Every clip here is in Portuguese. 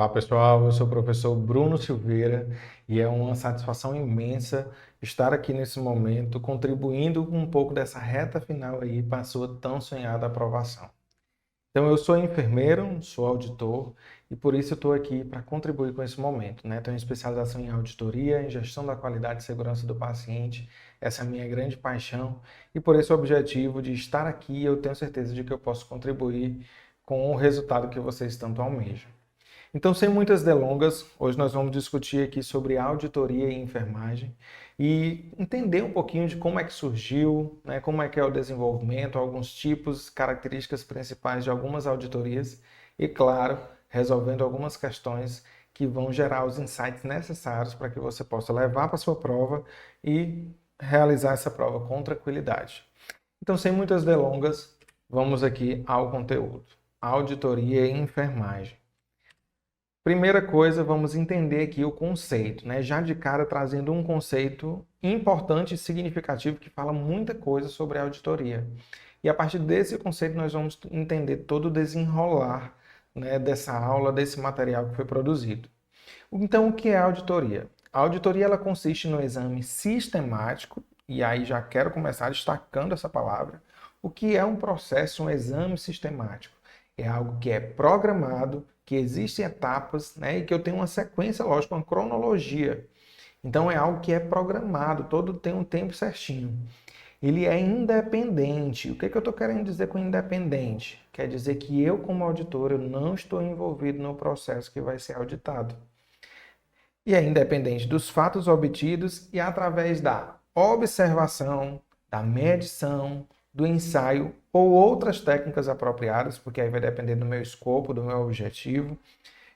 Olá pessoal, eu sou o professor Bruno Silveira e é uma satisfação imensa estar aqui nesse momento contribuindo com um pouco dessa reta final aí para a sua tão sonhada aprovação. Então eu sou enfermeiro, sou auditor e por isso eu estou aqui para contribuir com esse momento, né? Tenho especialização em auditoria, em gestão da qualidade e segurança do paciente, essa é a minha grande paixão e por esse objetivo de estar aqui eu tenho certeza de que eu posso contribuir com o resultado que vocês tanto almejam. Então, sem muitas delongas, hoje nós vamos discutir aqui sobre auditoria e enfermagem e entender um pouquinho de como é que surgiu, né, como é que é o desenvolvimento, alguns tipos, características principais de algumas auditorias e, claro, resolvendo algumas questões que vão gerar os insights necessários para que você possa levar para a sua prova e realizar essa prova com tranquilidade. Então, sem muitas delongas, vamos aqui ao conteúdo. Auditoria e enfermagem. Primeira coisa, vamos entender aqui o conceito, né? Já de cara trazendo um conceito importante e significativo que fala muita coisa sobre a auditoria. E a partir desse conceito nós vamos entender todo o desenrolar, né, dessa aula, desse material que foi produzido. Então, o que é a auditoria? A auditoria ela consiste no exame sistemático, e aí já quero começar destacando essa palavra. O que é um processo, um exame sistemático? É algo que é programado, que existem etapas, né, e que eu tenho uma sequência, lógico, uma cronologia. Então é algo que é programado, todo tem um tempo certinho. Ele é independente. O que eu estou querendo dizer com independente? Quer dizer que eu, como auditor, eu não estou envolvido no processo que vai ser auditado. E é independente dos fatos obtidos e através da observação, da medição, do ensaio ou outras técnicas apropriadas, porque aí vai depender do meu escopo, do meu objetivo,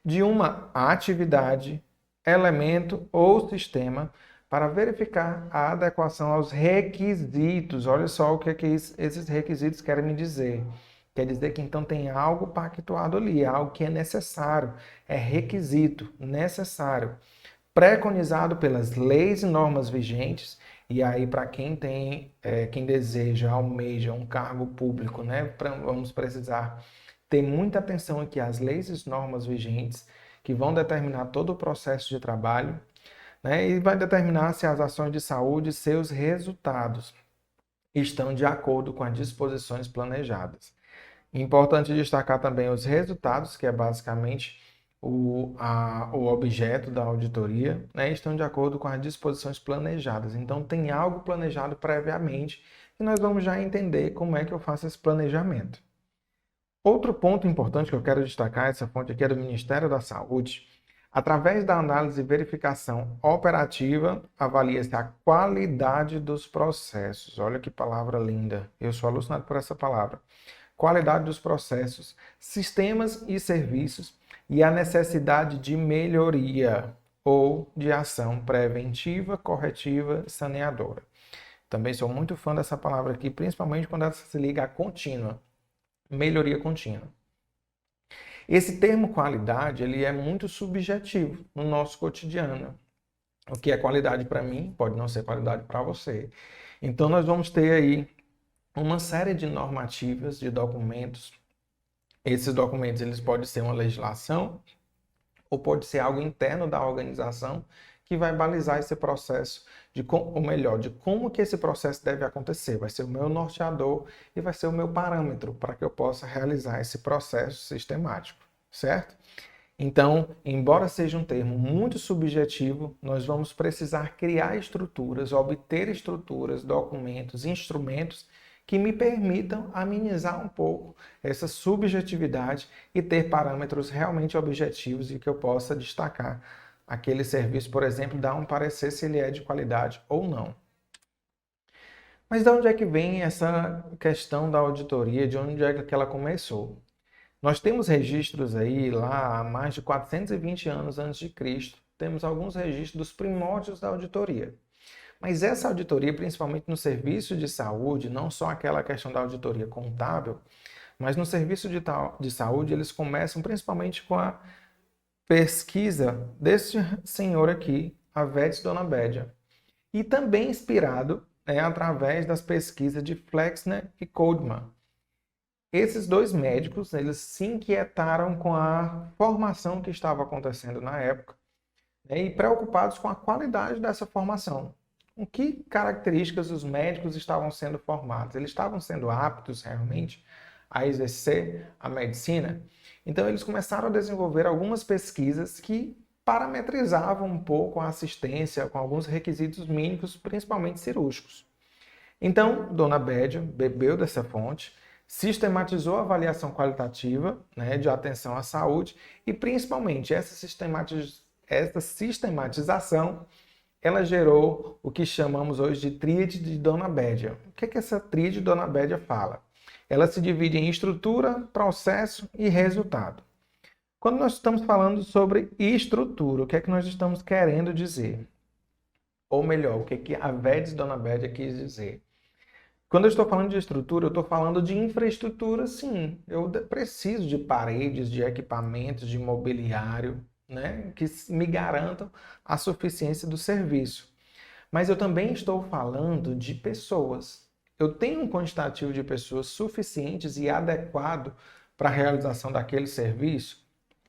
de uma atividade, elemento ou sistema para verificar a adequação aos requisitos. Olha só o que esses requisitos querem me dizer. Quer dizer que então tem algo pactuado ali, algo que é necessário, é requisito, necessário, preconizado pelas leis e normas vigentes. E aí, para quem quem deseja, almeja um cargo público, né, vamos precisar ter muita atenção aqui às leis e normas vigentes que vão determinar todo o processo de trabalho, né, e vai determinar se as ações de saúde e seus resultados estão de acordo com as disposições planejadas. Importante destacar também os resultados, que é basicamente o objeto da auditoria, né, estão de acordo com as disposições planejadas. Então, tem algo planejado previamente e nós vamos já entender como é que eu faço esse planejamento. Outro ponto importante que eu quero destacar, essa fonte aqui é do Ministério da Saúde. Através da análise e verificação operativa, avalia-se a qualidade dos processos. Olha que palavra linda. Eu sou alucinado por essa palavra. Qualidade dos processos, sistemas e serviços e a necessidade de melhoria ou de ação preventiva, corretiva, saneadora. Também sou muito fã dessa palavra aqui, principalmente quando ela se liga à contínua, melhoria contínua. Esse termo qualidade, ele é muito subjetivo no nosso cotidiano. O que é qualidade para mim pode não ser qualidade para você. Então nós vamos ter aí uma série de normativas, de documentos. Esses documentos eles podem ser uma legislação ou pode ser algo interno da organização que vai balizar esse processo, de como que esse processo deve acontecer. Vai ser o meu norteador e vai ser o meu parâmetro para que eu possa realizar esse processo sistemático, certo? Então, embora seja um termo muito subjetivo, nós vamos precisar criar estruturas, obter estruturas, documentos, instrumentos que me permitam amenizar um pouco essa subjetividade e ter parâmetros realmente objetivos e que eu possa destacar aquele serviço, por exemplo, dar um parecer se ele é de qualidade ou não. Mas de onde é que vem essa questão da auditoria? De onde é que ela começou? Nós temos registros aí lá há mais de 420 anos antes de Cristo. Temos alguns registros dos primórdios da auditoria. Mas essa auditoria, principalmente no serviço de saúde, não só aquela questão da auditoria contábil, mas no serviço de saúde, eles começam principalmente com a pesquisa desse senhor aqui, Avédes Dona Bédia. E também inspirado através das pesquisas de Flexner e Coleman. Esses dois médicos, eles se inquietaram com a formação que estava acontecendo na época, e preocupados com a qualidade dessa formação. Com que características os médicos estavam sendo formados? Eles estavam sendo aptos realmente a exercer a medicina? Então eles começaram a desenvolver algumas pesquisas que parametrizavam um pouco a assistência com alguns requisitos mínimos, principalmente cirúrgicos. Então, Dona Bédia bebeu dessa fonte, sistematizou a avaliação qualitativa de atenção à saúde e, principalmente, essa sistematização ela gerou o que chamamos hoje de tríade de Dona Bédia. O que essa tríade de Dona Bédia fala? Ela se divide em estrutura, processo e resultado. Quando nós estamos falando sobre estrutura, o que é que nós estamos querendo dizer? Ou melhor, o que a Avédes Dona Bédia quis dizer? Quando eu estou falando de estrutura, eu estou falando de infraestrutura, sim. Eu preciso de paredes, de equipamentos, de mobiliário, que me garantam a suficiência do serviço. Mas eu também estou falando de pessoas. Eu tenho um quantitativo de pessoas suficientes e adequado para a realização daquele serviço?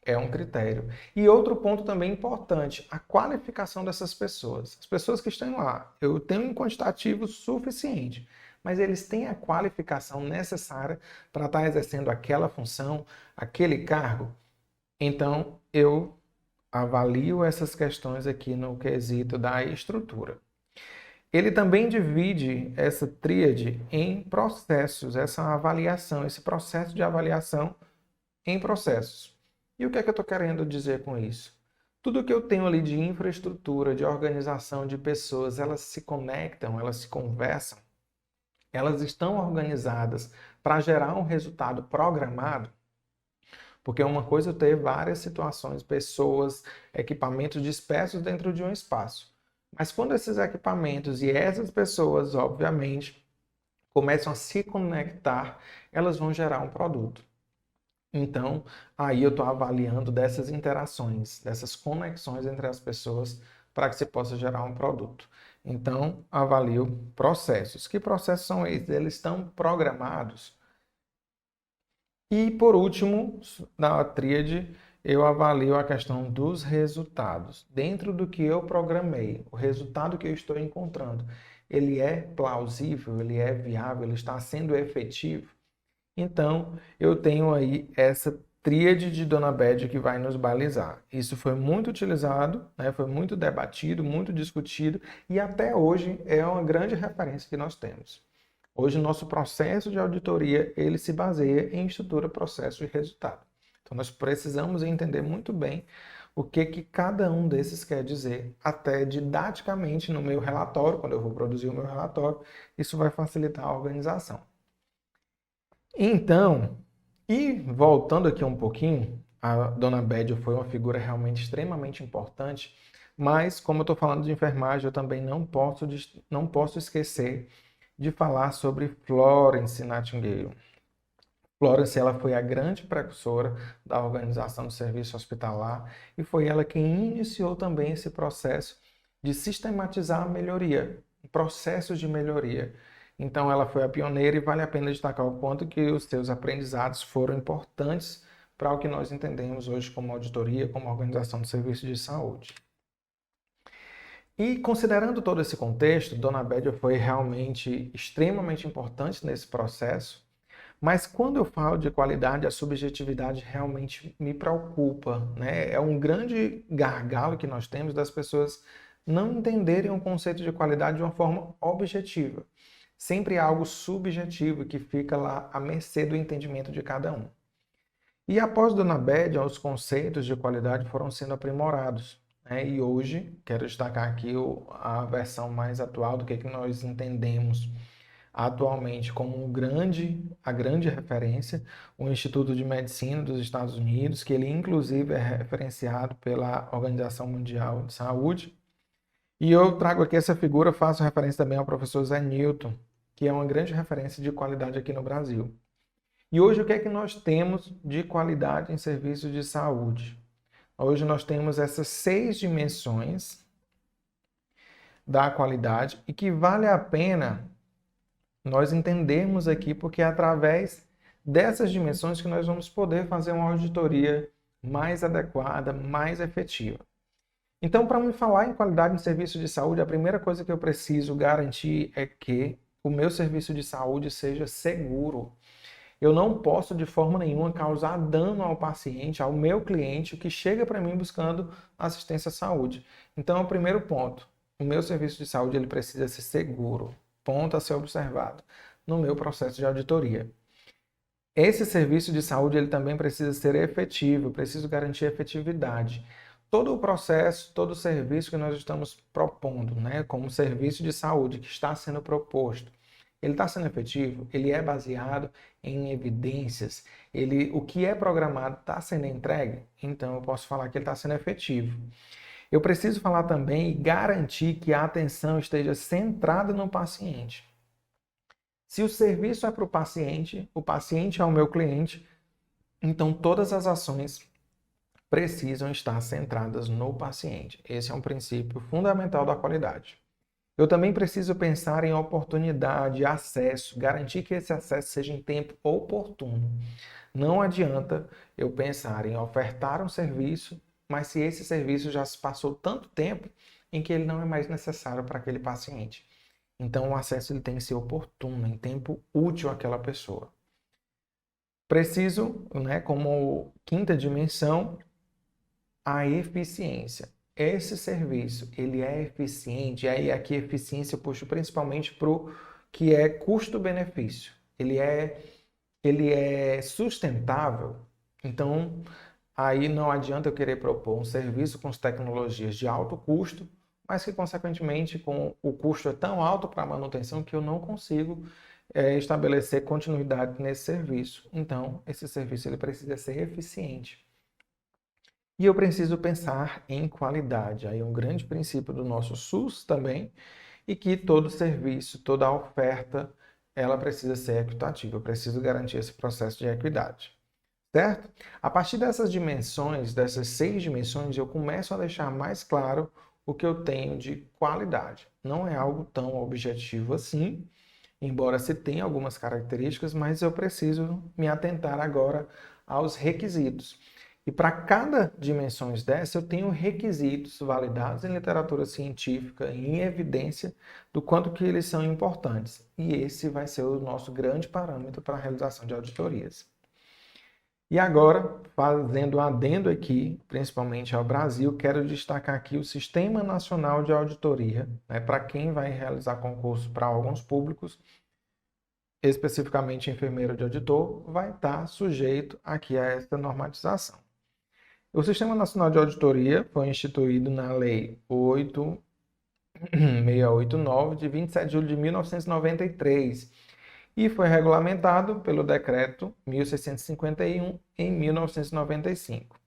É um critério. E outro ponto também importante, a qualificação dessas pessoas. As pessoas que estão lá, eu tenho um quantitativo suficiente, mas eles têm a qualificação necessária para estar exercendo aquela função, aquele cargo. Então, eu avalio essas questões aqui no quesito da estrutura. Ele também divide essa tríade em processos, essa avaliação, esse processo de avaliação em processos. E o que é que eu estou querendo dizer com isso? Tudo que eu tenho ali de infraestrutura, de organização, de pessoas, elas se conectam, elas se conversam, elas estão organizadas para gerar um resultado programado. Porque uma coisa é ter várias situações, pessoas, equipamentos dispersos dentro de um espaço. Mas quando esses equipamentos e essas pessoas, obviamente, começam a se conectar, elas vão gerar um produto. Então, aí eu estou avaliando dessas interações, dessas conexões entre as pessoas para que se possa gerar um produto. Então, avalio processos. Que processos são esses? Eles estão programados. E, por último, na tríade, eu avalio a questão dos resultados. Dentro do que eu programei, o resultado que eu estou encontrando, ele é plausível, ele é viável, ele está sendo efetivo? Então, eu tenho aí essa tríade de Dona Bédia que vai nos balizar. Isso foi muito utilizado, foi muito debatido, muito discutido e até hoje é uma grande referência que nós temos. Hoje, o nosso processo de auditoria, ele se baseia em estrutura, processo e resultado. Então, nós precisamos entender muito bem o que cada um desses quer dizer, até didaticamente no meu relatório, quando eu vou produzir o meu relatório, isso vai facilitar a organização. Então, e voltando aqui um pouquinho, a Dona Bédia foi uma figura realmente extremamente importante, mas como eu estou falando de enfermagem, eu também não posso esquecer de falar sobre Florence Nightingale. Florence, ela foi a grande precursora da organização do serviço hospitalar e foi ela quem iniciou também esse processo de sistematizar a melhoria, processos de melhoria. Então, ela foi a pioneira e vale a pena destacar o quanto que os seus aprendizados foram importantes para o que nós entendemos hoje como auditoria, como organização do serviço de saúde. E considerando todo esse contexto, Dona Bédia foi realmente extremamente importante nesse processo, Mas quando eu falo de qualidade, a subjetividade realmente me preocupa, né? É um grande gargalo que nós temos das pessoas não entenderem o conceito de qualidade de uma forma objetiva. Sempre é algo subjetivo que fica lá à mercê do entendimento de cada um. E após Dona Bédia, os conceitos de qualidade foram sendo aprimorados, né? E hoje, quero destacar aqui a versão mais atual do que nós entendemos atualmente como a grande referência, o Instituto de Medicina dos Estados Unidos, que ele inclusive é referenciado pela Organização Mundial de Saúde. E eu trago aqui essa figura, faço referência também ao professor Zé Newton, que é uma grande referência de qualidade aqui no Brasil. E hoje o que é que nós temos de qualidade em serviços de saúde? Hoje nós temos essas 6 dimensões da qualidade e que vale a pena nós entendermos aqui, porque é através dessas dimensões que nós vamos poder fazer uma auditoria mais adequada, mais efetiva. Então, para me falar em qualidade em serviço de saúde, a primeira coisa que eu preciso garantir é que o meu serviço de saúde seja seguro. Eu não posso, de forma nenhuma, causar dano ao paciente, ao meu cliente, que chega para mim buscando assistência à saúde. Então, é o primeiro ponto. O meu serviço de saúde ele precisa ser seguro. Ponto a ser observado no meu processo de auditoria. Esse serviço de saúde ele também precisa ser efetivo, preciso garantir efetividade. Todo o processo, todo o serviço que nós estamos propondo, né, como serviço de saúde que está sendo proposto, ele está sendo efetivo, ele é baseado em evidências, o que é programado está sendo entregue, então eu posso falar que ele está sendo efetivo. Eu preciso falar também e garantir que a atenção esteja centrada no paciente. Se o serviço é para o paciente é o meu cliente, então todas as ações precisam estar centradas no paciente. Esse é um princípio fundamental da qualidade. Eu também preciso pensar em oportunidade, acesso, garantir que esse acesso seja em tempo oportuno. Não adianta eu pensar em ofertar um serviço, mas se esse serviço já se passou tanto tempo em que ele não é mais necessário para aquele paciente. Então, o acesso ele tem que ser oportuno, em tempo útil àquela pessoa. Preciso, né, como quinta dimensão, a eficiência. Esse serviço, ele é eficiente, aí aqui eficiência eu puxo principalmente para o que é custo-benefício. Ele é sustentável, então aí não adianta eu querer propor um serviço com as tecnologias de alto custo, mas que consequentemente com o custo é tão alto para a manutenção que eu não consigo estabelecer continuidade nesse serviço. Então, esse serviço ele precisa ser eficiente. E eu preciso pensar em qualidade. Aí é um grande princípio do nosso SUS também, e que todo serviço, toda oferta, ela precisa ser equitativa. Eu preciso garantir esse processo de equidade. Certo? A partir dessas dimensões, dessas 6 dimensões, eu começo a deixar mais claro o que eu tenho de qualidade. Não é algo tão objetivo assim, embora se tenha algumas características, mas eu preciso me atentar agora aos requisitos. E para cada dimensão dessa, eu tenho requisitos validados em literatura científica, em evidência do quanto que eles são importantes. E esse vai ser o nosso grande parâmetro para a realização de auditorias. E agora, fazendo um adendo aqui, principalmente ao Brasil, quero destacar aqui o Sistema Nacional de Auditoria, né, para quem vai realizar concurso para órgãos públicos, especificamente enfermeiro de auditor, vai estar sujeito aqui a essa normatização. O Sistema Nacional de Auditoria foi instituído na Lei 8689, de 27 de julho de 1993, e foi regulamentado pelo Decreto 1651, em 1995.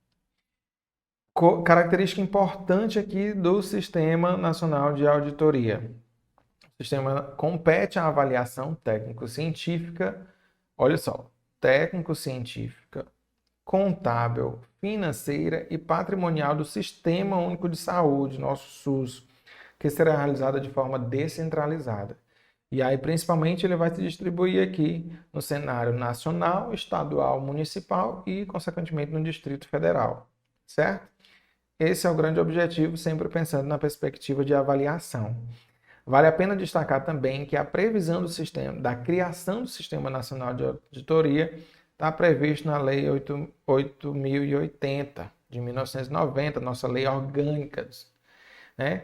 Característica importante aqui do Sistema Nacional de Auditoria. O sistema compete à avaliação técnico-científica, olha só, técnico-científica, contábil, financeira e patrimonial do Sistema Único de Saúde, nosso SUS, que será realizada de forma descentralizada. E aí, principalmente, ele vai se distribuir aqui no cenário nacional, estadual, municipal e, consequentemente, no Distrito Federal, certo? Esse é o grande objetivo, sempre pensando na perspectiva de avaliação. Vale a pena destacar também que a previsão da criação do Sistema Nacional de Auditoria está previsto na Lei 8.080 de 1990, nossa lei orgânica, né?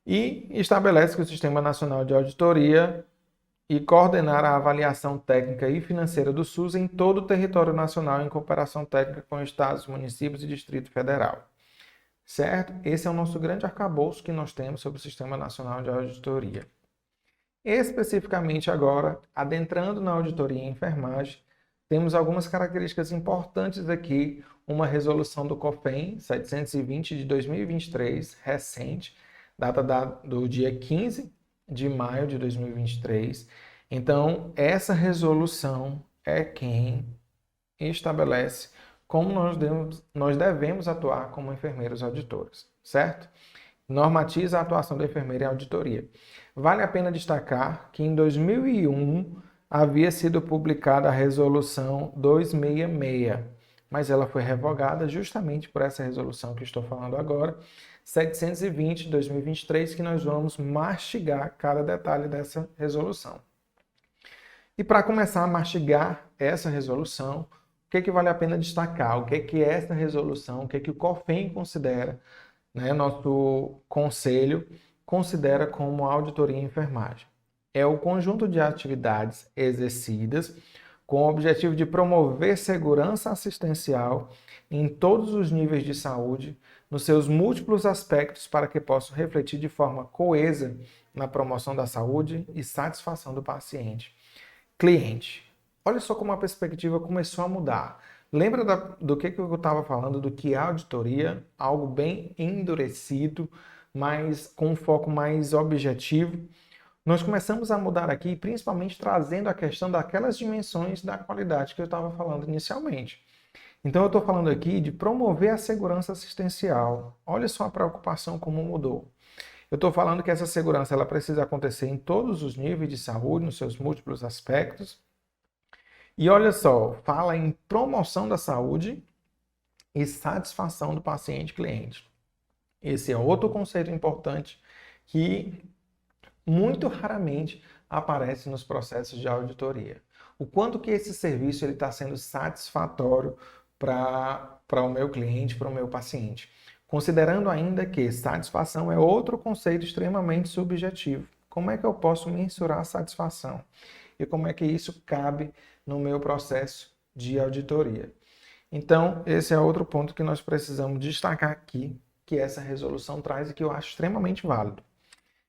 E estabelece que o Sistema Nacional de Auditoria e coordenar a avaliação técnica e financeira do SUS em todo o território nacional em cooperação técnica com estados, municípios e Distrito Federal. Certo? Esse é o nosso grande arcabouço que nós temos sobre o Sistema Nacional de Auditoria. Especificamente agora, adentrando na auditoria em enfermagem, temos algumas características importantes aqui, uma resolução do COFEN 720 de 2023, recente, data do dia 15 de maio de 2023. Então, essa resolução é quem estabelece como nós devemos atuar como enfermeiros auditores, certo? Normatiza a atuação do enfermeiro em auditoria. Vale a pena destacar que em 2001 havia sido publicada a Resolução 266, mas ela foi revogada justamente por essa resolução que estou falando agora, 720 de 2023, que nós vamos mastigar cada detalhe dessa resolução. E para começar a mastigar essa resolução, o que vale a pena destacar? O que é essa resolução? O que o COFEN considera, né, nosso conselho considera como auditoria em enfermagem? É o conjunto de atividades exercidas com o objetivo de promover segurança assistencial em todos os níveis de saúde, nos seus múltiplos aspectos, para que possam refletir de forma coesa na promoção da saúde e satisfação do paciente. Cliente. Olha só como a perspectiva começou a mudar. Lembra do que eu estava falando, do que é auditoria? Algo bem endurecido, mas com um foco mais objetivo. Nós começamos a mudar aqui, principalmente trazendo a questão daquelas dimensões da qualidade que eu estava falando inicialmente. Então eu estou falando aqui de promover a segurança assistencial. Olha só a preocupação como mudou. Eu estou falando que essa segurança ela precisa acontecer em todos os níveis de saúde, nos seus múltiplos aspectos. E olha só, fala em promoção da saúde e satisfação do paciente-cliente. Esse é outro conceito importante que muito raramente aparece nos processos de auditoria. O quanto que esse serviço está sendo satisfatório para o meu cliente, para o meu paciente. Considerando ainda que satisfação é outro conceito extremamente subjetivo. Como é que eu posso mensurar a satisfação? E como é que isso cabe no meu processo de auditoria? Então, esse é outro ponto que nós precisamos destacar aqui, que essa resolução traz e que eu acho extremamente válido.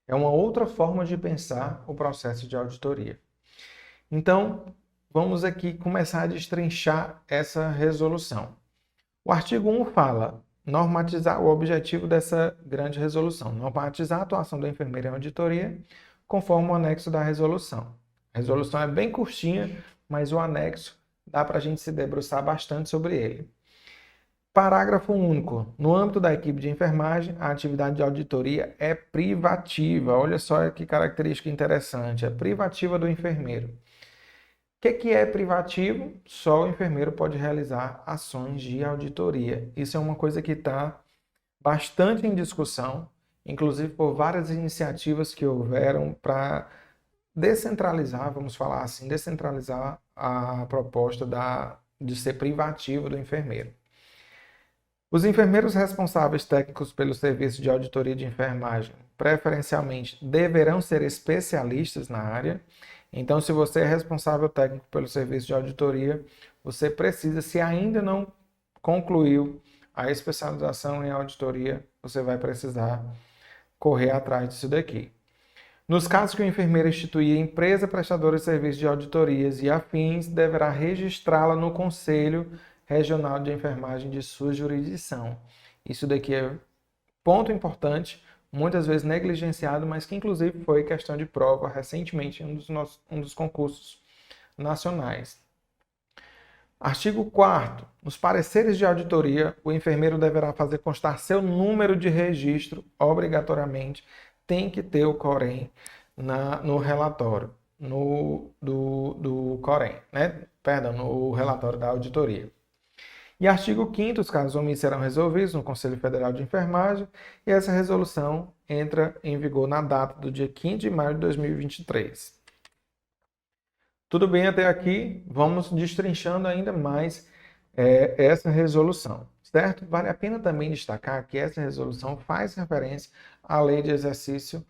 É uma outra forma de pensar o processo de auditoria. Então, vamos aqui começar a destrinchar essa resolução. O artigo 1 fala normatizar o objetivo dessa grande resolução, normatizar a atuação do enfermeiro em auditoria, conforme o anexo da resolução. A resolução é bem curtinha, mas o anexo dá para a gente se debruçar bastante sobre ele. Parágrafo único. No âmbito da equipe de enfermagem, a atividade de auditoria é privativa. Olha só que característica interessante. É privativa do enfermeiro. O que é privativo? Só o enfermeiro pode realizar ações de auditoria. Isso é uma coisa que está bastante em discussão, inclusive por várias iniciativas que houveram para descentralizar, vamos falar assim, descentralizar a proposta de ser privativo do enfermeiro. Os enfermeiros responsáveis técnicos pelo serviço de auditoria de enfermagem, preferencialmente, deverão ser especialistas na área. Então, se você é responsável técnico pelo serviço de auditoria, você precisa, se ainda não concluiu a especialização em auditoria, você vai precisar correr atrás disso daqui. Nos casos que o enfermeiro instituir empresa prestadora de serviços de auditorias e afins, deverá registrá-la no Conselho Regional de Enfermagem de sua jurisdição. Isso daqui é ponto importante, muitas vezes negligenciado, mas que inclusive foi questão de prova recentemente em um dos concursos nacionais. Artigo 4º. Nos pareceres de auditoria, o enfermeiro deverá fazer constar seu número de registro, obrigatoriamente, tem que ter o COREM no relatório do COREM, né? Perdão, no relatório da auditoria. E artigo 5º, os casos omissos serão resolvidos no Conselho Federal de Enfermagem e essa resolução entra em vigor na data do dia 15 de maio de 2023. Tudo bem até aqui? Vamos destrinchando ainda mais essa resolução, certo? Vale a pena também destacar que essa resolução faz referência à Lei de Exercício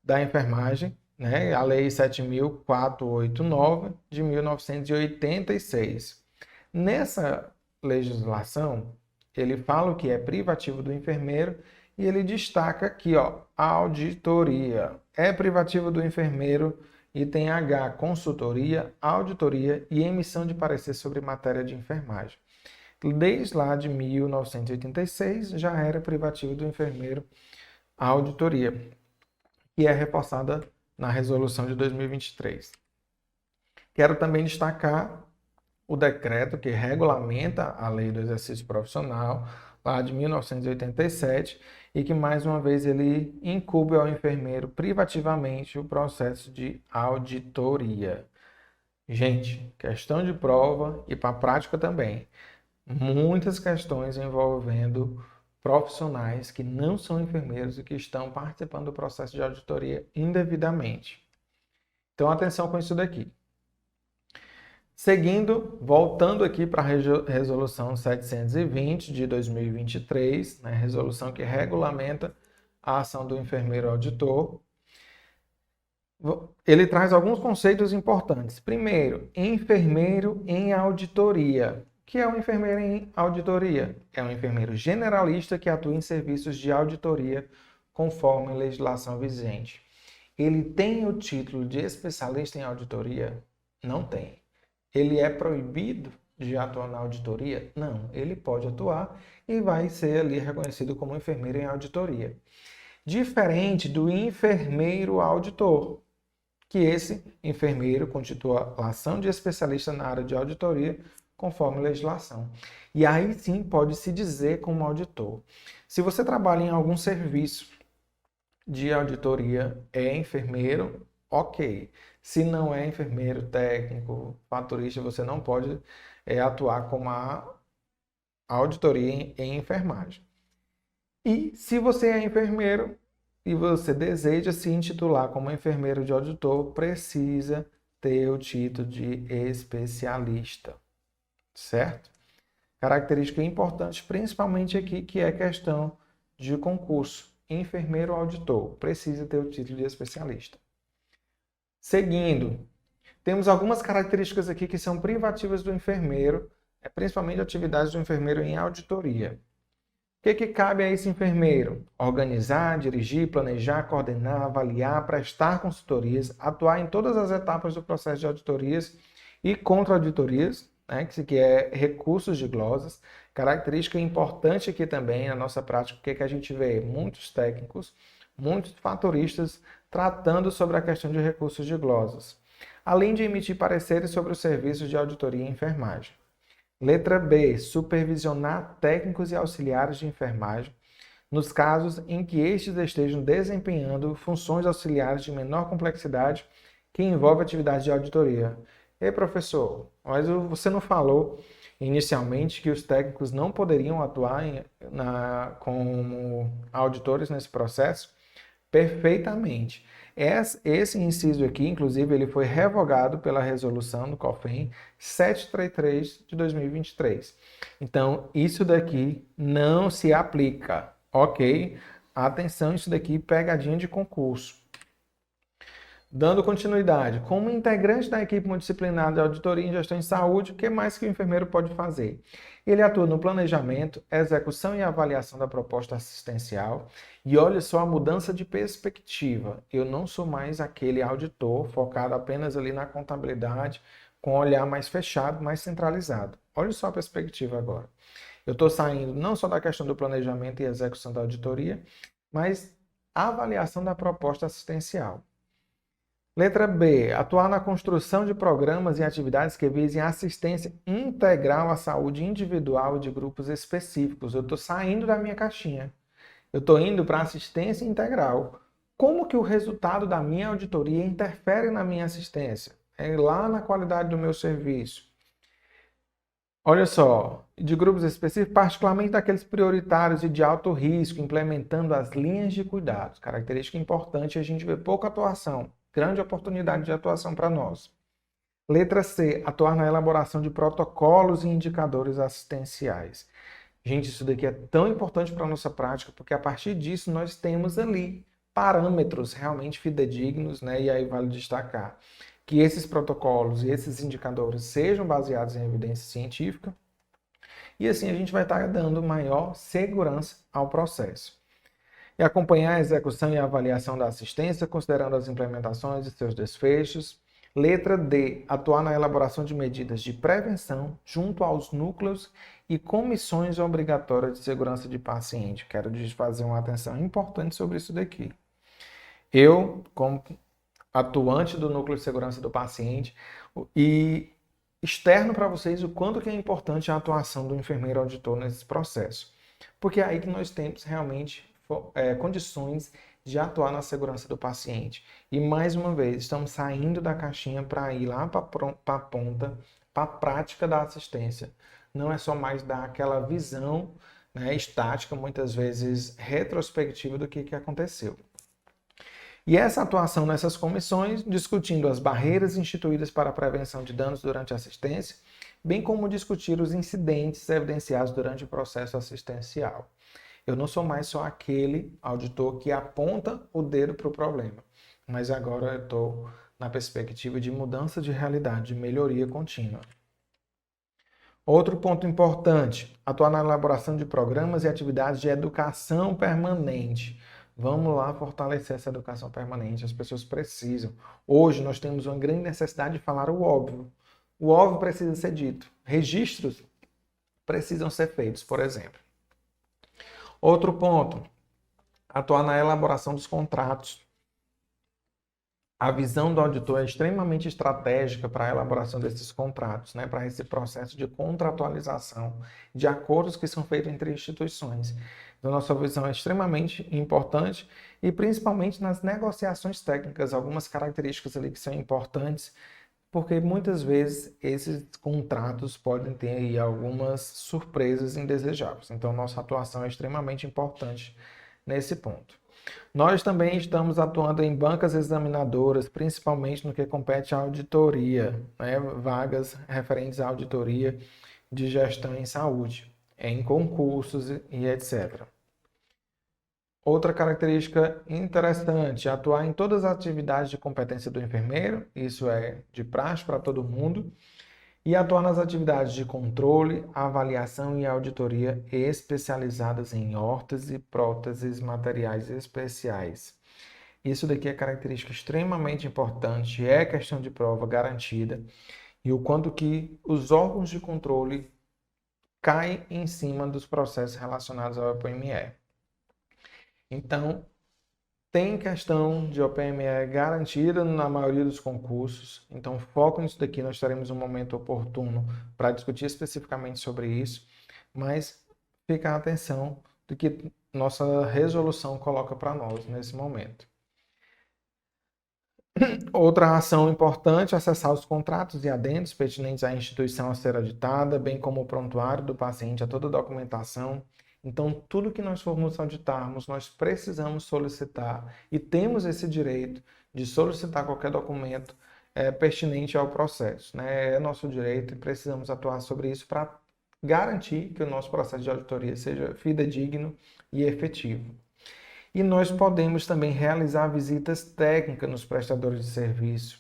da Enfermagem, né? A Lei 7.489 de 1986. Nessa legislação, ele fala o que é privativo do enfermeiro e ele destaca aqui, ó, auditoria. É privativo do enfermeiro, item H, consultoria, auditoria e emissão de parecer sobre matéria de enfermagem. Desde lá de 1986 já era privativo do enfermeiro a auditoria, que é reforçada na resolução de 2023. Quero também destacar o decreto que regulamenta a Lei do Exercício Profissional, lá de 1987, e que, mais uma vez, ele incumbe ao enfermeiro privativamente o processo de auditoria. Gente, questão de prova e para a prática também. Muitas questões envolvendo profissionais que não são enfermeiros e que estão participando do processo de auditoria indevidamente. Então, atenção com isso daqui. Seguindo, voltando aqui para a resolução 720 de 2023, né, resolução que regulamenta a ação do enfermeiro auditor, ele traz alguns conceitos importantes. Primeiro, enfermeiro em auditoria. O que é um enfermeiro em auditoria? É um enfermeiro generalista que atua em serviços de auditoria conforme a legislação vigente. Ele tem o título de especialista em auditoria? Não tem. Ele é proibido de atuar na auditoria? Não, ele pode atuar e vai ser ali reconhecido como enfermeiro em auditoria. Diferente do enfermeiro auditor, que esse enfermeiro com titulação de especialista na área de auditoria, conforme a legislação. E aí sim pode se dizer como auditor. Se você trabalha em algum serviço de auditoria, é enfermeiro, ok. Se não é enfermeiro, técnico, fatorista, você não pode atuar como a auditoria em enfermagem. E se você é enfermeiro e você deseja se intitular como enfermeiro de auditor, precisa ter o título de especialista, certo? Característica importante, principalmente aqui, que é questão de concurso. Enfermeiro auditor, precisa ter o título de especialista. Seguindo, temos algumas características aqui que são privativas do enfermeiro, principalmente atividades do enfermeiro em auditoria. O que cabe a esse enfermeiro? Organizar, dirigir, planejar, coordenar, avaliar, prestar consultorias, atuar em todas as etapas do processo de auditorias e contra-auditorias, né, que é recursos de glosas. Característica importante aqui também na nossa prática, que a gente vê muitos técnicos, muitos fatoristas tratando sobre a questão de recursos de glosas, além de emitir pareceres sobre os serviços de auditoria e enfermagem. Letra B, supervisionar técnicos e auxiliares de enfermagem nos casos em que estes estejam desempenhando funções auxiliares de menor complexidade que envolvem atividade de auditoria. Ei, professor, mas você não falou inicialmente que os técnicos não poderiam atuar como auditores nesse processo? Perfeitamente. Esse inciso aqui, inclusive, ele foi revogado pela resolução do COFEN 733 de 2023. Então, isso daqui não se aplica, ok? Atenção, isso daqui é pegadinha de concurso. Dando continuidade, como integrante da equipe multidisciplinar de auditoria em gestão em saúde, o que mais que o enfermeiro pode fazer? Ele atua no planejamento, execução e avaliação da proposta assistencial. E olha só a mudança de perspectiva. Eu não sou mais aquele auditor focado apenas ali na contabilidade, com um olhar mais fechado, mais centralizado. Olha só a perspectiva agora. Eu estou saindo não só da questão do planejamento e execução da auditoria, mas a avaliação da proposta assistencial. Letra B. Atuar na construção de programas e atividades que visem assistência integral à saúde individual e de grupos específicos. Eu estou saindo da minha caixinha. Eu estou indo para assistência integral. Como que o resultado da minha auditoria interfere na minha assistência? É lá na qualidade do meu serviço. Olha só, de grupos específicos, particularmente daqueles prioritários e de alto risco, implementando as linhas de cuidados. Característica importante, a gente vê pouca atuação, grande oportunidade de atuação para nós. Letra C, atuar na elaboração de protocolos e indicadores assistenciais. Gente, isso daqui é tão importante para a nossa prática, porque a partir disso nós temos ali parâmetros realmente fidedignos, né? E aí vale destacar que esses protocolos e esses indicadores sejam baseados em evidência científica, e assim a gente vai estar dando maior segurança ao processo. E acompanhar a execução e a avaliação da assistência, considerando as implementações e seus desfechos. Letra D, atuar na elaboração de medidas de prevenção junto aos núcleos e comissões obrigatórias de segurança de paciente. Quero fazer uma atenção importante sobre isso daqui. Eu, como atuante do núcleo de segurança do paciente, e externo para vocês o quanto que é importante a atuação do enfermeiro auditor nesse processo. Porque é aí que nós temos realmente condições de atuar na segurança do paciente. E mais uma vez, estamos saindo da caixinha para ir lá para a ponta, para a prática da assistência. Não é só mais dar aquela visão, né, estática, muitas vezes retrospectiva do que aconteceu. E essa atuação nessas comissões, discutindo as barreiras instituídas para a prevenção de danos durante a assistência, bem como discutir os incidentes evidenciados durante o processo assistencial. Eu não sou mais só aquele auditor que aponta o dedo para o problema, mas agora eu estou na perspectiva de mudança de realidade, de melhoria contínua. Outro ponto importante, atuar na elaboração de programas e atividades de educação permanente. Vamos lá fortalecer essa educação permanente, as pessoas precisam. Hoje nós temos uma grande necessidade de falar o óbvio. O óbvio precisa ser dito. Registros precisam ser feitos, por exemplo. Outro ponto, atuar na elaboração dos contratos. A visão do auditor é extremamente estratégica para a elaboração desses contratos, né? Para esse processo de contratualização de acordos que são feitos entre instituições. Então, nossa visão é extremamente importante e principalmente nas negociações técnicas, algumas características ali que são importantes, porque muitas vezes esses contratos podem ter aí algumas surpresas indesejáveis. Então, nossa atuação é extremamente importante nesse ponto. Nós também estamos atuando em bancas examinadoras, principalmente no que compete à auditoria, né? Vagas referentes à auditoria de gestão em saúde, em concursos e etc. Outra característica interessante, atuar em todas as atividades de competência do enfermeiro, isso é de praxe para todo mundo, e atuar nas atividades de controle, avaliação e auditoria especializadas em órteses, próteses, materiais especiais. Isso daqui é característica extremamente importante, é questão de prova garantida, e o quanto que os órgãos de controle caem em cima dos processos relacionados ao OPME. Então, tem questão de OPME garantida na maioria dos concursos, então foco nisso daqui, nós teremos um momento oportuno para discutir especificamente sobre isso, mas fica a atenção do que nossa resolução coloca para nós nesse momento. Outra ação importante, acessar os contratos e adendos pertinentes à instituição a ser auditada, bem como o prontuário do paciente, a toda a documentação. Então, tudo que nós formos auditarmos, nós precisamos solicitar e temos esse direito de solicitar qualquer documento pertinente ao processo, né? É nosso direito e precisamos atuar sobre isso para garantir que o nosso processo de auditoria seja fidedigno e efetivo. E nós podemos também realizar visitas técnicas nos prestadores de serviço,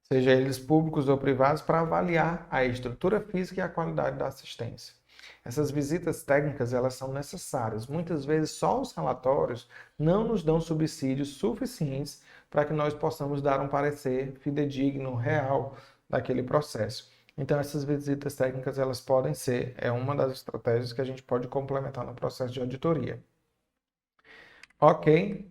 seja eles públicos ou privados, para avaliar a estrutura física e a qualidade da assistência. Essas visitas técnicas, elas são necessárias. Muitas vezes só os relatórios não nos dão subsídios suficientes para que nós possamos dar um parecer fidedigno, real daquele processo. Então essas visitas técnicas, elas podem ser, uma das estratégias que a gente pode complementar no processo de auditoria. Ok.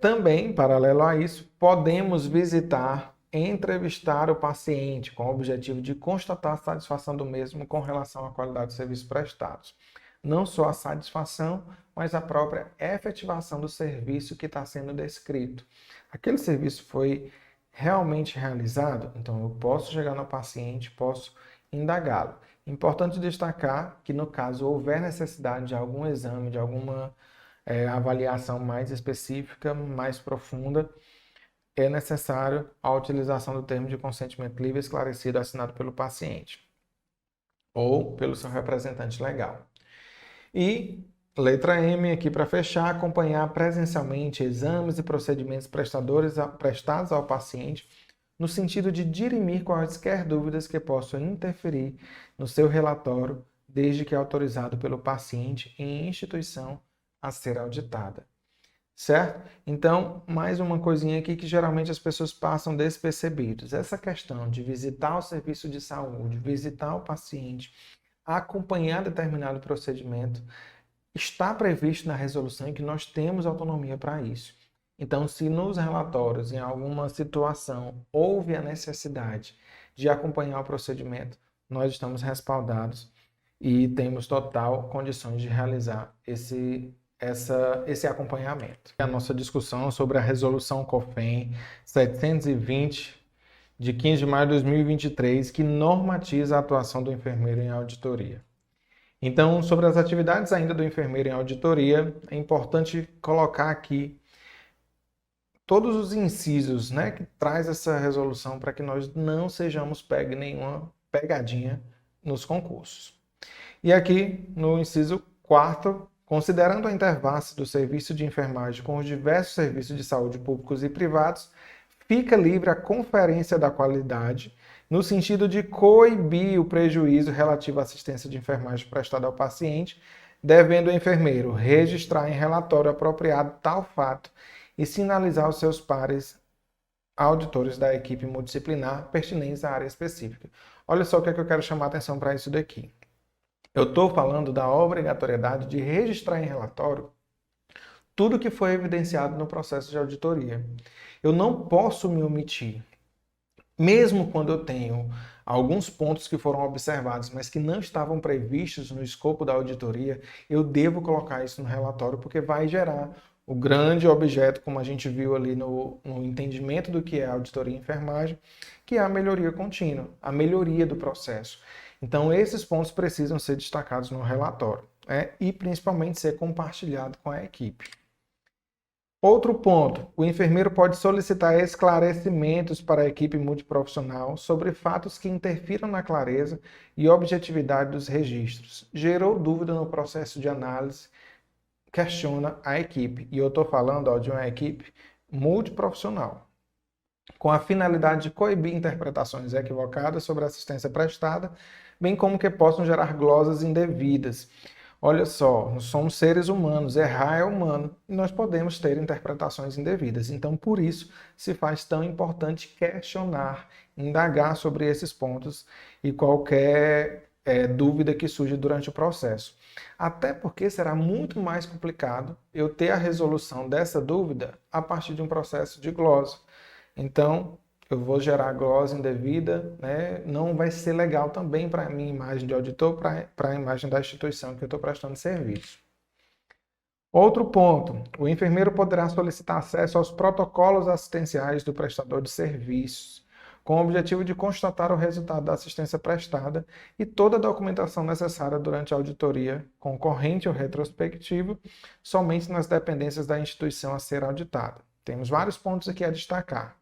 Também, paralelo a isso, podemos visitar, entrevistar o paciente com o objetivo de constatar a satisfação do mesmo com relação à qualidade dos serviços prestados. Não só a satisfação, mas a própria efetivação do serviço que está sendo descrito. Aquele serviço foi realmente realizado? Então, eu posso chegar no paciente, posso indagá-lo. Importante destacar que, no caso houver necessidade de algum exame, de alguma avaliação mais específica, mais profunda, é necessário a utilização do termo de consentimento livre e esclarecido assinado pelo paciente ou pelo seu representante legal. E letra M aqui para fechar, acompanhar presencialmente exames e procedimentos prestados ao paciente no sentido de dirimir quaisquer dúvidas que possam interferir no seu relatório, desde que autorizado pelo paciente em instituição a ser auditada. Certo? Então, mais uma coisinha aqui que geralmente as pessoas passam despercebidos. Essa questão de visitar o serviço de saúde, visitar o paciente, acompanhar determinado procedimento, está previsto na resolução e que nós temos autonomia para isso. Então, se nos relatórios, em alguma situação, houve a necessidade de acompanhar o procedimento, nós estamos respaldados e temos total condições de realizar esse acompanhamento. A nossa discussão sobre a resolução COFEN 720 de 15 de maio de 2023, que normatiza a atuação do enfermeiro em auditoria. Então, sobre as atividades ainda do enfermeiro em auditoria, é importante colocar aqui todos os incisos, né, que traz essa resolução para que nós não sejamos pegos nenhuma pegadinha nos concursos. E aqui, no inciso 4º, considerando a interface do serviço de enfermagem com os diversos serviços de saúde públicos e privados, fica livre a conferência da qualidade, no sentido de coibir o prejuízo relativo à assistência de enfermagem prestada ao paciente, devendo o enfermeiro registrar em relatório apropriado tal fato e sinalizar aos seus pares auditores da equipe multidisciplinar pertinentes à área específica. Olha só o que eu quero chamar a atenção para isso daqui. Eu estou falando da obrigatoriedade de registrar em relatório tudo que foi evidenciado no processo de auditoria. Eu não posso me omitir. Mesmo quando eu tenho alguns pontos que foram observados, mas que não estavam previstos no escopo da auditoria, eu devo colocar isso no relatório, porque vai gerar o grande objeto, como a gente viu ali no entendimento do que é auditoria e enfermagem, que é a melhoria contínua, a melhoria do processo. Então, esses pontos precisam ser destacados no relatório, e principalmente ser compartilhado com a equipe. Outro ponto, o enfermeiro pode solicitar esclarecimentos para a equipe multiprofissional sobre fatos que interfiram na clareza e objetividade dos registros. Gerou dúvida no processo de análise, questiona a equipe. E eu estou falando de uma equipe multiprofissional, com a finalidade de coibir interpretações equivocadas sobre a assistência prestada, bem como que possam gerar glosas indevidas. Olha só, nós somos seres humanos, errar é humano e nós podemos ter interpretações indevidas. Então, por isso, se faz tão importante questionar, indagar sobre esses pontos e qualquer dúvida que surge durante o processo. Até porque será muito mais complicado eu ter a resolução dessa dúvida a partir de um processo de glosa. Então, eu vou gerar glosa indevida, né? Não vai ser legal também para a minha imagem de auditor, para a imagem da instituição que eu estou prestando serviço. Outro ponto, o enfermeiro poderá solicitar acesso aos protocolos assistenciais do prestador de serviços, com o objetivo de constatar o resultado da assistência prestada e toda a documentação necessária durante a auditoria concorrente ou retrospectiva, somente nas dependências da instituição a ser auditada. Temos vários pontos aqui a destacar.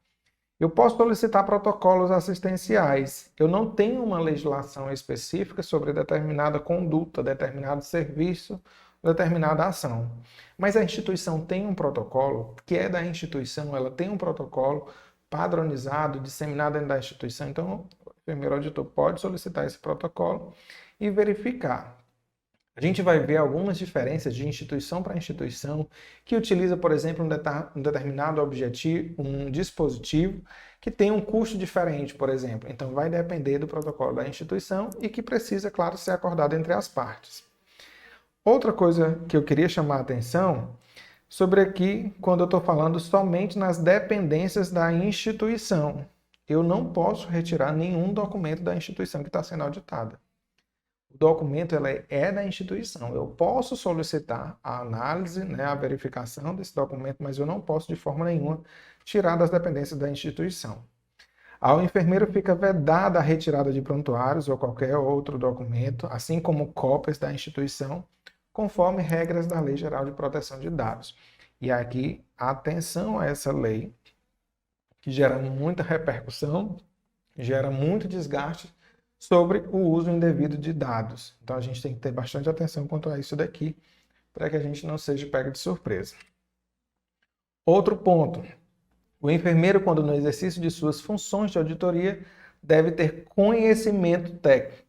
Eu posso solicitar protocolos assistenciais. Eu não tenho uma legislação específica sobre determinada conduta, determinado serviço, determinada ação. Mas a instituição tem um protocolo, que é da instituição, ela tem um protocolo padronizado, disseminado dentro da instituição. Então, o enfermeiro auditor pode solicitar esse protocolo e verificar. A gente vai ver algumas diferenças de instituição para instituição que utiliza, por exemplo, um determinado objetivo, um dispositivo que tem um custo diferente, por exemplo. Então, vai depender do protocolo da instituição e que precisa, claro, ser acordado entre as partes. Outra coisa que eu queria chamar a atenção sobre aqui, quando eu estou falando somente nas dependências da instituição. Eu não posso retirar nenhum documento da instituição que está sendo auditada. O documento é da instituição. Eu posso solicitar a análise, a verificação desse documento, mas eu não posso de forma nenhuma tirar das dependências da instituição. Ao enfermeiro fica vedada a retirada de prontuários ou qualquer outro documento, assim como cópias da instituição, conforme regras da Lei Geral de Proteção de Dados. E aqui, atenção a essa lei, que gera muita repercussão, gera muito desgaste sobre o uso indevido de dados. Então a gente tem que ter bastante atenção quanto a isso daqui, para que a gente não seja pego de surpresa. Outro ponto. O enfermeiro, quando no exercício de suas funções de auditoria, deve ter conhecimento técnico.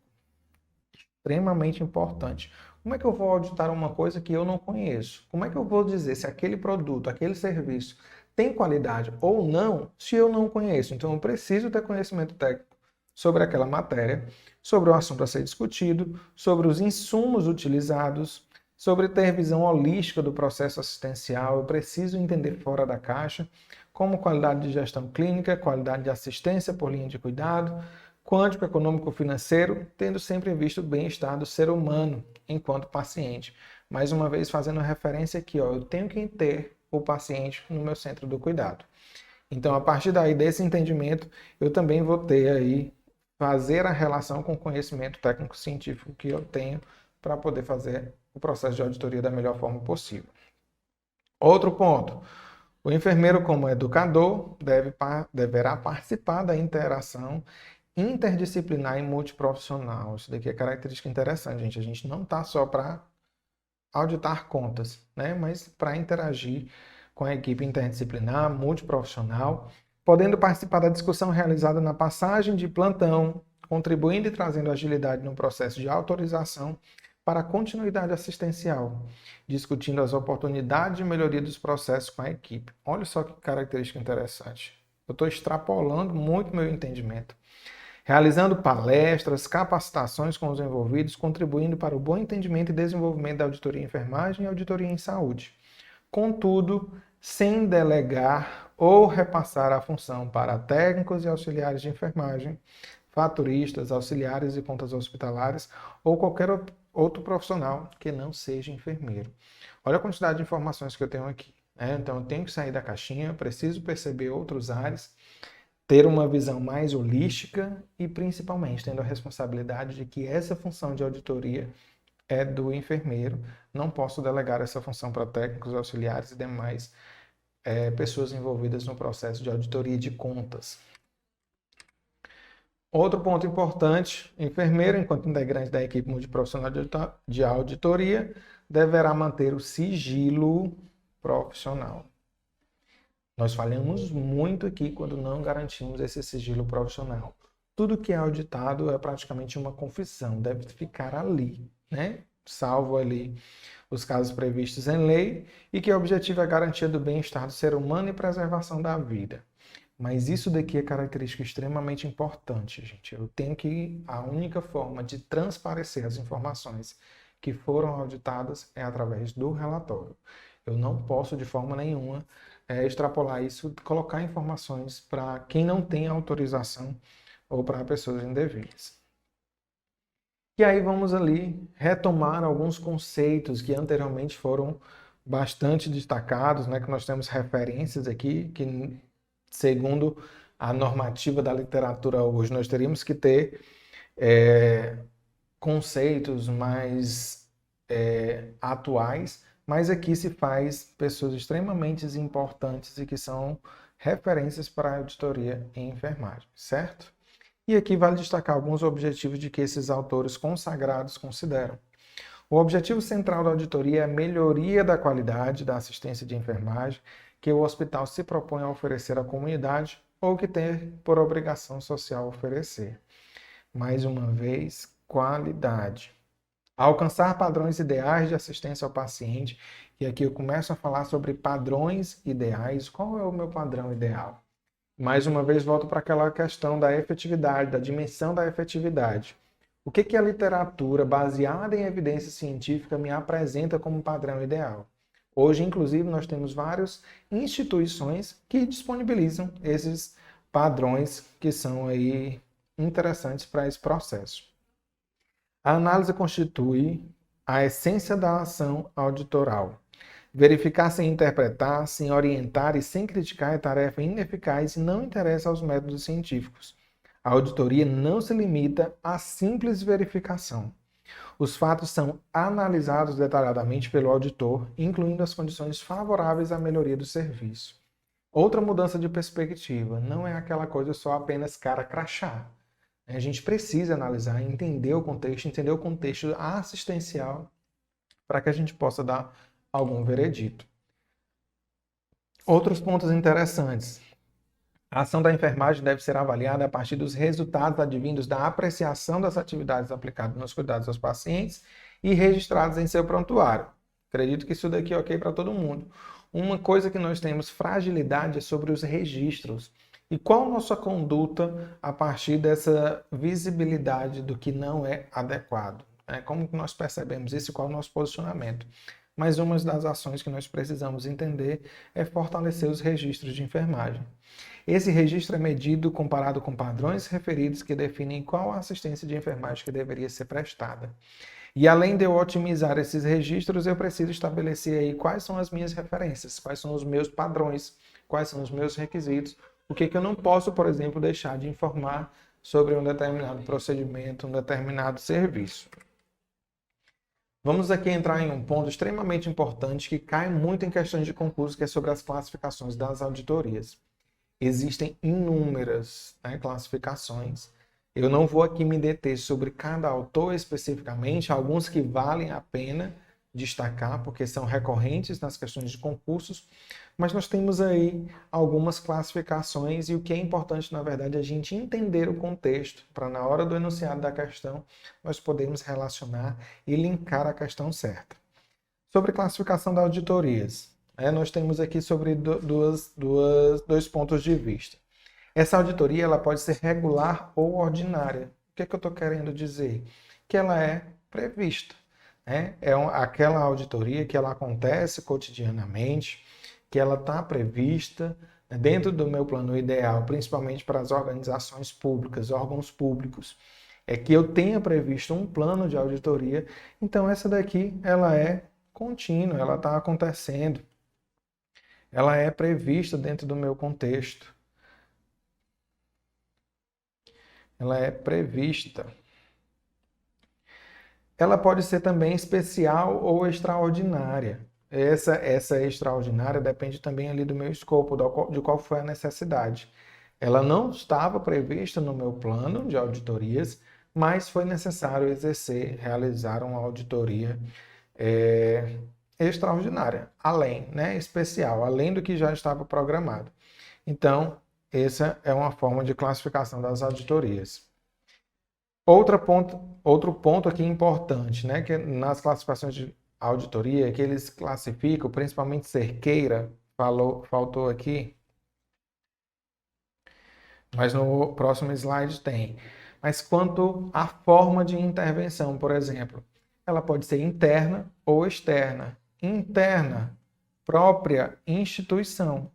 Extremamente importante. Como é que eu vou auditar uma coisa que eu não conheço? Como é que eu vou dizer se aquele produto, aquele serviço tem qualidade ou não, se eu não conheço? Então, eu preciso ter conhecimento técnico sobre aquela matéria, sobre o assunto a ser discutido, sobre os insumos utilizados, sobre ter visão holística do processo assistencial. Eu preciso entender fora da caixa, como qualidade de gestão clínica, qualidade de assistência por linha de cuidado, quântico econômico-financeiro, tendo sempre em vista o bem-estar do ser humano enquanto paciente. Mais uma vez, fazendo referência aqui, eu tenho que ter o paciente no meu centro do cuidado. Então, a partir daí, desse entendimento, eu também vou ter aí, fazer a relação com o conhecimento técnico-científico que eu tenho para poder fazer o processo de auditoria da melhor forma possível. Outro ponto. O enfermeiro, como educador, deverá participar da interação interdisciplinar e multiprofissional. Isso daqui é característica interessante, gente. A gente não está só para auditar contas, né? Mas para interagir com a equipe interdisciplinar, multiprofissional, podendo participar da discussão realizada na passagem de plantão, contribuindo e trazendo agilidade no processo de autorização para a continuidade assistencial, discutindo as oportunidades de melhoria dos processos com a equipe. Olha só que característica interessante. Eu estou extrapolando muito meu entendimento. Realizando palestras, capacitações com os envolvidos, contribuindo para o bom entendimento e desenvolvimento da auditoria em enfermagem e auditoria em saúde. Contudo, sem delegar ou repassar a função para técnicos e auxiliares de enfermagem, faturistas, auxiliares de contas hospitalares ou qualquer outro profissional que não seja enfermeiro. Olha a quantidade de informações que eu tenho aqui, né? Então, eu tenho que sair da caixinha, preciso perceber outros ares, ter uma visão mais holística e, principalmente, tendo a responsabilidade de que essa função de auditoria é do enfermeiro. Não posso delegar essa função para técnicos, auxiliares e demais pessoas envolvidas no processo de auditoria de contas. Outro ponto importante, enfermeiro, enquanto integrante da equipe multiprofissional de auditoria, deverá manter o sigilo profissional. Nós falhamos muito aqui quando não garantimos esse sigilo profissional. Tudo que é auditado é praticamente uma confissão, deve ficar ali, né? Salvo ali os casos previstos em lei e que o objetivo é a garantia do bem-estar do ser humano e preservação da vida. Mas isso daqui é característica extremamente importante, gente. Eu tenho que, a única forma de transparecer as informações que foram auditadas é através do relatório. Eu não posso, de forma nenhuma, extrapolar isso, colocar informações para quem não tem autorização ou para pessoas indevidas. E aí vamos ali retomar alguns conceitos que anteriormente foram bastante destacados, né, que nós temos referências aqui, que segundo a normativa da literatura hoje, nós teríamos que ter conceitos mais atuais, mas aqui se faz pessoas extremamente importantes e que são referências para a auditoria em enfermagem, certo? E aqui vale destacar alguns objetivos de que esses autores consagrados consideram. O objetivo central da auditoria é a melhoria da qualidade da assistência de enfermagem que o hospital se propõe a oferecer à comunidade ou que tem por obrigação social oferecer. Mais uma vez, qualidade. Alcançar padrões ideais de assistência ao paciente, e aqui eu começo a falar sobre padrões ideais. Qual é o meu padrão ideal? Mais uma vez, volto para aquela questão da efetividade, da dimensão da efetividade. O que a literatura, baseada em evidência científica, me apresenta como padrão ideal? Hoje, inclusive, nós temos várias instituições que disponibilizam esses padrões que são aí interessantes para esse processo. A análise constitui a essência da ação auditoral. Verificar sem interpretar, sem orientar e sem criticar é tarefa ineficaz e não interessa aos métodos científicos. A auditoria não se limita à simples verificação. Os fatos são analisados detalhadamente pelo auditor, incluindo as condições favoráveis à melhoria do serviço. Outra mudança de perspectiva, não é aquela coisa só apenas cara crachá. A gente precisa analisar, entender o contexto assistencial para que a gente possa dar algum veredito. Outros pontos interessantes. A ação da enfermagem deve ser avaliada a partir dos resultados advindos da apreciação das atividades aplicadas nos cuidados aos pacientes e registradas em seu prontuário. Acredito que isso daqui é ok para todo mundo. Uma coisa que nós temos fragilidade é sobre os registros. E qual a nossa conduta a partir dessa visibilidade do que não é adequado? Como que nós percebemos isso e qual é o nosso posicionamento? Mas uma das ações que nós precisamos entender é fortalecer os registros de enfermagem. Esse registro é medido comparado com padrões referidos que definem qual a assistência de enfermagem que deveria ser prestada. E além de eu otimizar esses registros, eu preciso estabelecer aí quais são as minhas referências, quais são os meus padrões, quais são os meus requisitos, o que eu não posso, por exemplo, deixar de informar sobre um determinado procedimento, um determinado serviço. Vamos aqui entrar em um ponto extremamente importante que cai muito em questões de concurso, que é sobre as classificações das auditorias. Existem inúmeras classificações. Eu não vou aqui me deter sobre cada autor especificamente, alguns que valem a pena destacar, porque são recorrentes nas questões de concursos, mas nós temos aí algumas classificações e o que é importante, na verdade, é a gente entender o contexto, para na hora do enunciado da questão, nós podermos relacionar e linkar a questão certa. Sobre classificação das auditorias. Nós temos aqui sobre dois pontos de vista. Essa auditoria ela pode ser regular ou ordinária. O que eu estou querendo dizer? Que ela é prevista. Aquela auditoria que ela acontece cotidianamente, que ela está prevista dentro do meu plano ideal, principalmente para as organizações públicas, órgãos públicos, é que eu tenha previsto um plano de auditoria. Então essa daqui ela é contínua, ela está acontecendo. Ela é prevista dentro do meu contexto. Ela é prevista. Ela pode ser também especial ou extraordinária. Essa extraordinária depende também ali do meu escopo, de qual foi a necessidade. Ela não estava prevista no meu plano de auditorias, mas foi necessário realizar uma auditoria extraordinária, além, especial, além do que já estava programado. Então, essa é uma forma de classificação das auditorias. Outro ponto aqui importante, que nas classificações de auditoria, que eles classificam, principalmente cerqueira, faltou aqui, mas no próximo slide tem. Mas quanto à forma de intervenção, por exemplo, ela pode ser interna ou externa. Interna, própria instituição.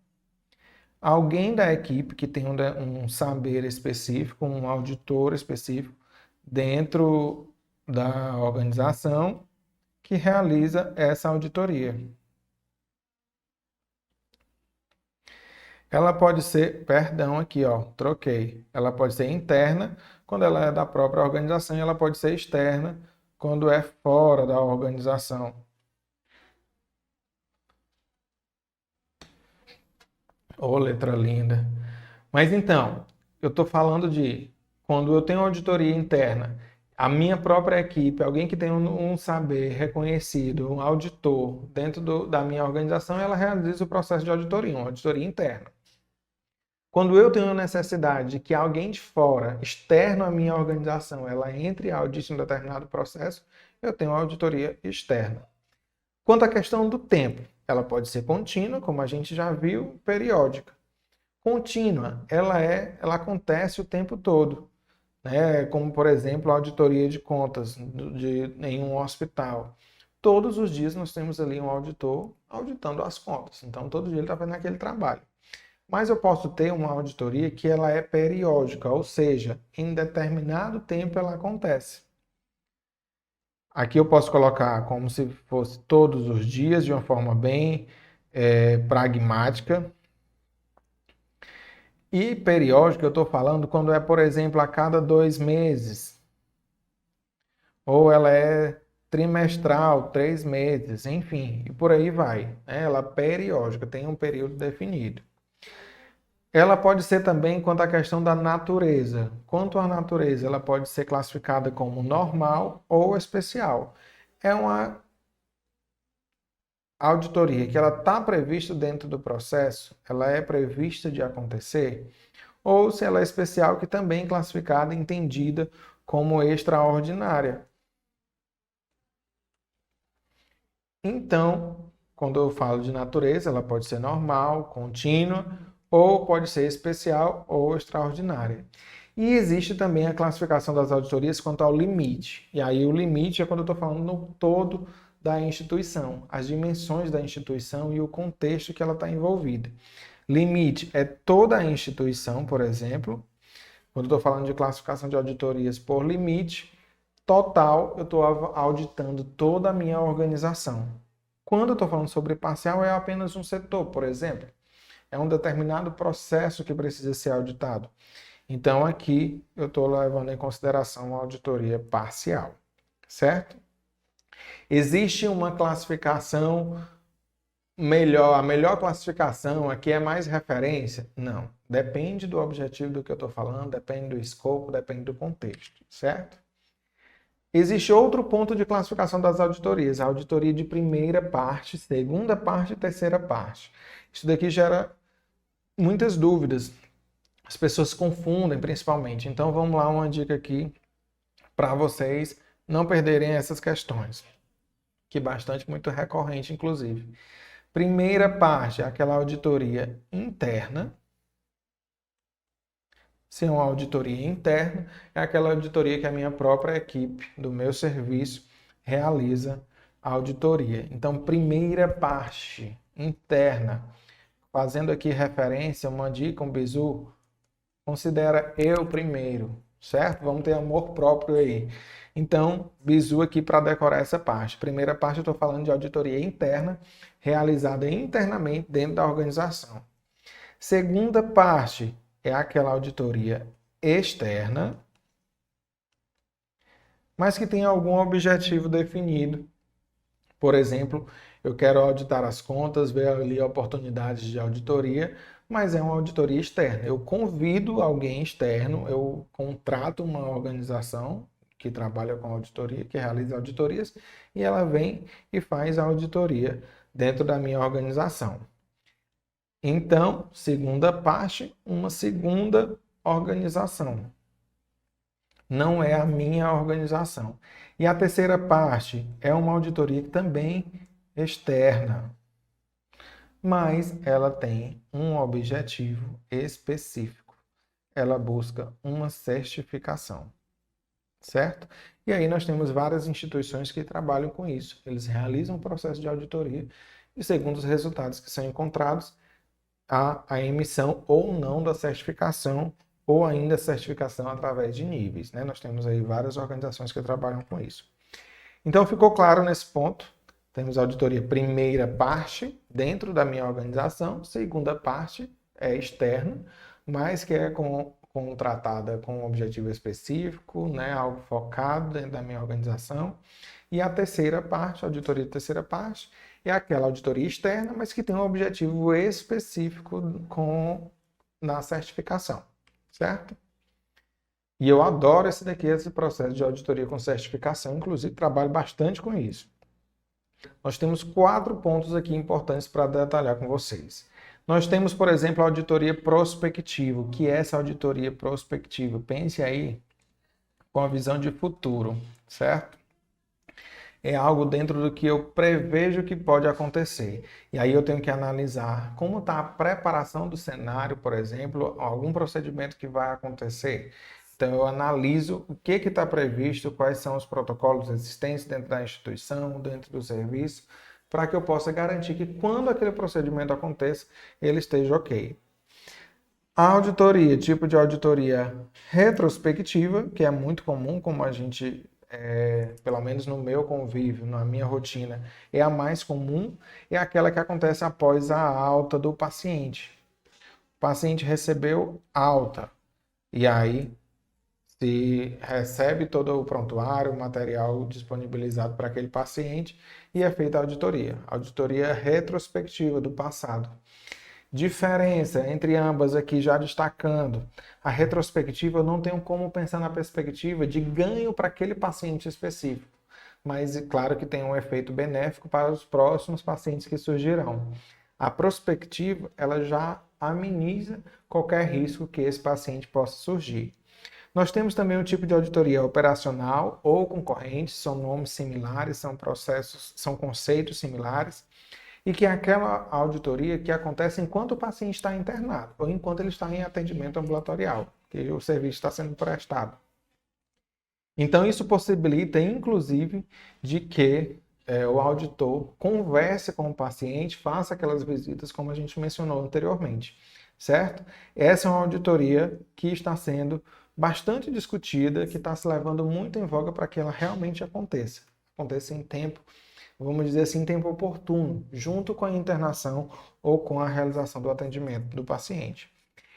Alguém da equipe que tem um saber específico, um auditor específico dentro da organização que realiza essa auditoria. Ela pode ser, troquei. Ela pode ser interna quando ela é da própria organização e ela pode ser externa quando é fora da organização. Letra linda. Mas então, eu estou falando de quando eu tenho auditoria interna, a minha própria equipe, alguém que tem um saber reconhecido, um auditor dentro da minha organização, ela realiza o processo de auditoria, uma auditoria interna. Quando eu tenho a necessidade de que alguém de fora, externo à minha organização, ela entre e audite um determinado processo, eu tenho a auditoria externa. Quanto à questão do tempo, ela pode ser contínua, como a gente já viu, periódica. Contínua, ela acontece o tempo todo, como, por exemplo, a auditoria de contas em um hospital. Todos os dias nós temos ali um auditor auditando as contas, então todo dia ele está fazendo aquele trabalho. Mas eu posso ter uma auditoria que ela é periódica, ou seja, em determinado tempo ela acontece. Aqui eu posso colocar como se fosse todos os dias, de uma forma bem pragmática. E periódico eu estou falando quando é, por exemplo, a cada 2 meses. Ou ela é trimestral, 3 meses, enfim, e por aí vai, né? Ela é periódica, tem um período definido. Ela pode ser também quanto à questão da natureza. Quanto à natureza, ela pode ser classificada como normal ou especial. É uma auditoria que ela está prevista dentro do processo, ela é prevista de acontecer, ou se ela é especial, que também é classificada e entendida como extraordinária. Então, quando eu falo de natureza, ela pode ser normal, contínua, ou pode ser especial ou extraordinária. E existe também a classificação das auditorias quanto ao limite. E aí o limite é quando eu estou falando no todo da instituição, as dimensões da instituição e o contexto que ela está envolvida. Limite é toda a instituição, por exemplo. Quando eu estou falando de classificação de auditorias por limite, total, eu estou auditando toda a minha organização. Quando eu estou falando sobre parcial, é apenas um setor, por exemplo. É um determinado processo que precisa ser auditado. Então, aqui eu estou levando em consideração a auditoria parcial, certo? Existe uma classificação melhor, a melhor classificação aqui é mais referência? Não. Depende do objetivo do que eu estou falando, depende do escopo, depende do contexto, certo? Existe outro ponto de classificação das auditorias, a auditoria de primeira parte, segunda parte e terceira parte. Isso daqui gera muitas dúvidas. As pessoas confundem principalmente. Então vamos lá, uma dica aqui para vocês não perderem essas questões, que é bastante muito recorrente, inclusive. Primeira parte é aquela auditoria interna. Se é uma auditoria interna, é aquela auditoria que a minha própria equipe do meu serviço realiza a auditoria. Então, primeira parte interna, fazendo aqui referência, uma dica, um bizu, considera eu primeiro, certo? Vamos ter amor próprio aí. Então, bizu aqui para decorar essa parte. Primeira parte eu estou falando de auditoria interna, realizada internamente dentro da organização. Segunda parte é aquela auditoria externa, mas que tem algum objetivo definido. Por exemplo, eu quero auditar as contas, ver ali oportunidades de auditoria, mas é uma auditoria externa. Eu convido alguém externo, eu contrato uma organização que trabalha com auditoria, que realiza auditorias, e ela vem e faz a auditoria dentro da minha organização. Então, segunda parte, uma segunda organização. Não é a minha organização. E a terceira parte é uma auditoria também externa, mas ela tem um objetivo específico. Ela busca uma certificação, certo? E aí nós temos várias instituições que trabalham com isso. Eles realizam o processo de auditoria e, segundo os resultados que são encontrados, a emissão ou não da certificação, ou ainda certificação através de níveis, né? Nós temos aí várias organizações que trabalham com isso. Então ficou claro nesse ponto. Temos a auditoria primeira parte dentro da minha organização, segunda parte é externa, mas que é contratada com um objetivo específico, né? Algo focado dentro da minha organização. E a terceira parte, a auditoria de terceira parte, é aquela auditoria externa, mas que tem um objetivo específico na certificação, certo? E eu adoro esse processo de auditoria com certificação, inclusive trabalho bastante com isso. Nós temos 4 pontos aqui importantes para detalhar com vocês. Nós temos, por exemplo, a auditoria prospectiva. O que é essa auditoria prospectiva? Pense aí com a visão de futuro, certo? É algo dentro do que eu prevejo que pode acontecer. E aí eu tenho que analisar como está a preparação do cenário, por exemplo, algum procedimento que vai acontecer. Então eu analiso o que está previsto, quais são os protocolos existentes dentro da instituição, dentro do serviço, para que eu possa garantir que quando aquele procedimento aconteça, ele esteja ok. A auditoria, tipo de auditoria retrospectiva, que é muito comum, como a gente pelo menos no meu convívio, na minha rotina, é a mais comum, é aquela que acontece após a alta do paciente. O paciente recebeu alta, e aí se recebe todo o prontuário, o material disponibilizado para aquele paciente e é feita a auditoria. Auditoria retrospectiva do passado. Diferença entre ambas aqui, já destacando. A retrospectiva eu não tenho como pensar na perspectiva de ganho para aquele paciente específico, mas é claro que tem um efeito benéfico para os próximos pacientes que surgirão. A prospectiva, ela já ameniza qualquer risco que esse paciente possa surgir. Nós temos também um tipo de auditoria operacional ou concorrente, são nomes similares, são processos, são conceitos similares, e que é aquela auditoria que acontece enquanto o paciente está internado ou enquanto ele está em atendimento ambulatorial, que o serviço está sendo prestado. Então, isso possibilita, inclusive, de que o auditor converse com o paciente, faça aquelas visitas como a gente mencionou anteriormente, certo? Essa é uma auditoria que está sendo bastante discutida, que está se levando muito em voga para que ela realmente aconteça em tempo, vamos dizer assim, em tempo oportuno, junto com a internação ou com a realização do atendimento do paciente.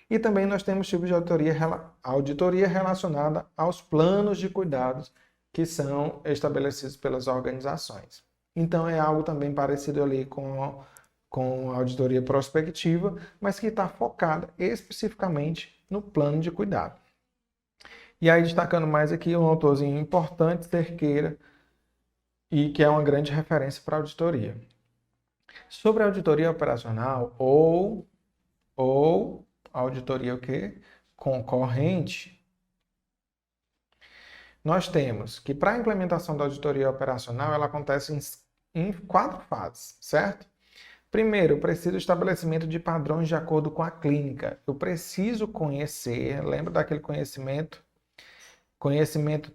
E também nós temos tipos de auditoria relacionada aos planos de cuidados que são estabelecidos pelas organizações. Então é algo também parecido ali com a auditoria prospectiva, mas que está focada especificamente no plano de cuidado. E aí destacando mais aqui um autorzinho importante, Cerqueira, e que é uma grande referência para a auditoria. Sobre a auditoria operacional ou auditoria o quê? Concorrente, nós temos que para a implementação da auditoria operacional, ela acontece em 4 fases, certo? Primeiro, eu preciso do estabelecimento de padrões de acordo com a clínica. Eu preciso conhecer, lembra daquele conhecimento